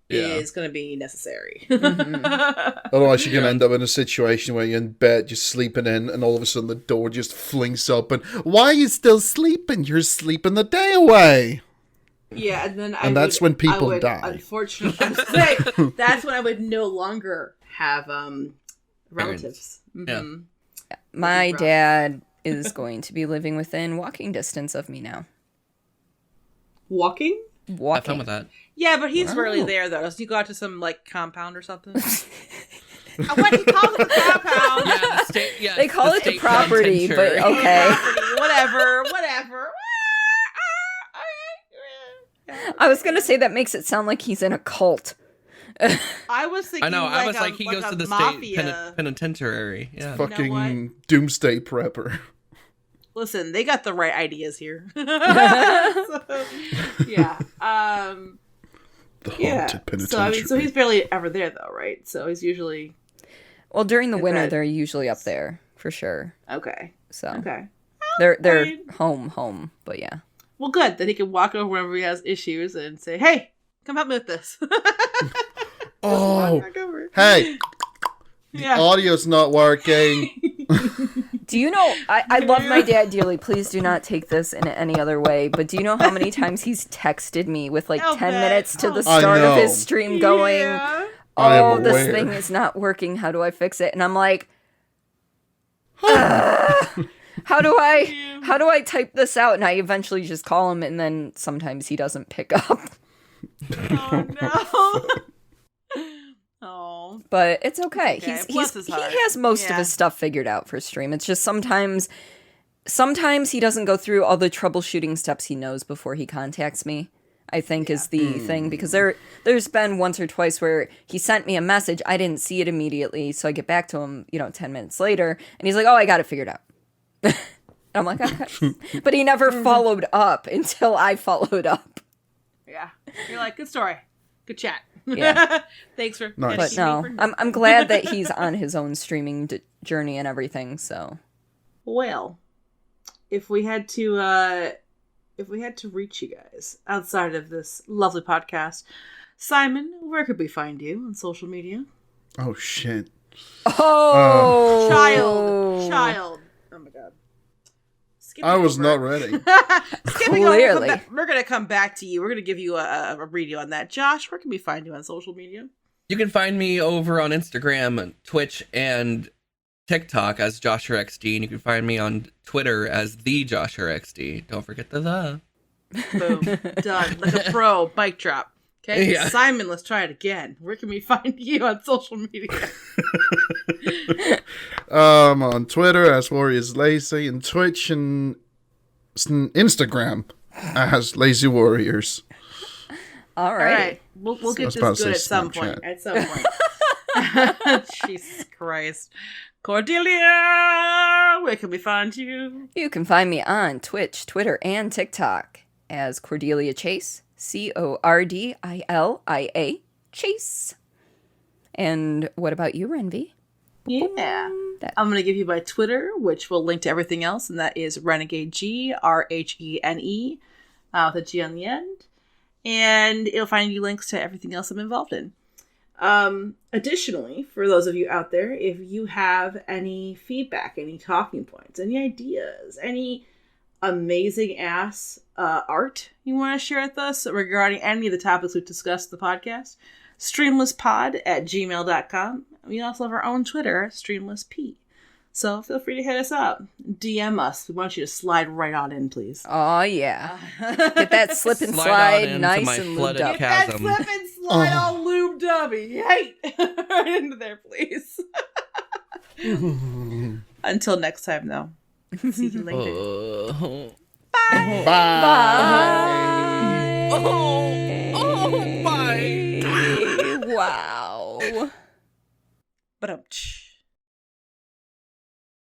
is going to be necessary. Otherwise, you're going to end up in a situation where you're in bed, just sleeping in, and all of a sudden the door just flings open. Why are you still sleeping? You're sleeping the day away. Yeah, and then that's when people die. Unfortunately, that's when I would no longer have relatives. Mm-hmm. Yeah. My dad is going to be living within walking distance of me now. Walking? Have fun with that. Yeah, but he's rarely there, though. Does he go out to some, like, compound or something? What do you call it? A compound? Yeah, they call it the property, but okay. Whatever. I was going to say that makes it sound like he's in a cult. I was thinking I was like, he goes to the mafia. state penitentiary. Yeah. Fucking doomsday prepper. Listen, they got the right ideas here. So, yeah. The haunted penitentiary. So he's barely ever there, though, right? So he's usually... Well, during the winter, they're usually up there, for sure. Okay. So okay. They're home, but yeah. Well, good. Then he can walk over whenever he has issues and say, hey, come help me with this. Oh, hey, the audio's not working. Do you know, I love my dad dearly. Please do not take this in any other way. But do you know how many times he's texted me with like 10 minutes to the start of his stream going, oh, this thing is not working. How do I fix it? And I'm like, how do I type this out? And I eventually just call him, and then sometimes he doesn't pick up. Oh, no. Oh, but it's okay. He has most of his stuff figured out for stream. It's just sometimes he doesn't go through all the troubleshooting steps he knows before he contacts me, I think is the thing, because there's been once or twice where he sent me a message, I didn't see it immediately, so I get back to him 10 minutes later, and he's like, oh, I got it figured out. And I'm like, okay. But he never followed up until I followed up. Yeah, you're like, good story, good chat. Yeah. Thanks for nice. But no, I'm glad that he's on his own streaming journey and everything. So, well, if we had to reach you guys outside of this lovely podcast, Simon, where could we find you on social media? Oh shit! Oh, child! Oh my god! I was not ready. Clearly. We're going to come back to you. We're going to give you a redo on that. Josh, where can we find you on social media? You can find me over on Instagram, Twitch, and TikTok as JosherXD, and you can find me on Twitter as the JosherXD. Don't forget the. Boom. Done. Like a pro. Mic drop. Okay? Yeah. Simon, let's try it again. Where can we find you on social media? On Twitter as Warriors Lazy, and Twitch and Instagram as Lazy Warriors. All right. We'll get this good at some point. Jesus Christ. Cordelia, where can we find you? You can find me on Twitch, Twitter, and TikTok as Cordelia Chase, Cordilia Chase. And what about you, Rhenvi? Yeah. I'm going to give you my Twitter, which will link to everything else, and that is Renegade G, Rhene, with a G on the end. And it'll find you links to everything else I'm involved in. Additionally, for those of you out there, if you have any feedback, any talking points, any ideas, any amazing ass art you want to share with us regarding any of the topics we've discussed in the podcast, streamlesspod@gmail.com. We also have our own Twitter, streamlessp. So feel free to hit us up. DM us. We want you to slide right on in, please. Oh, yeah. Get that slip and slide nice and lubed up. Get that slip and slide all lubed up. Hey! Right into there, please. Until next time, though. See you later. Bye. Bye. Bye. Wow. But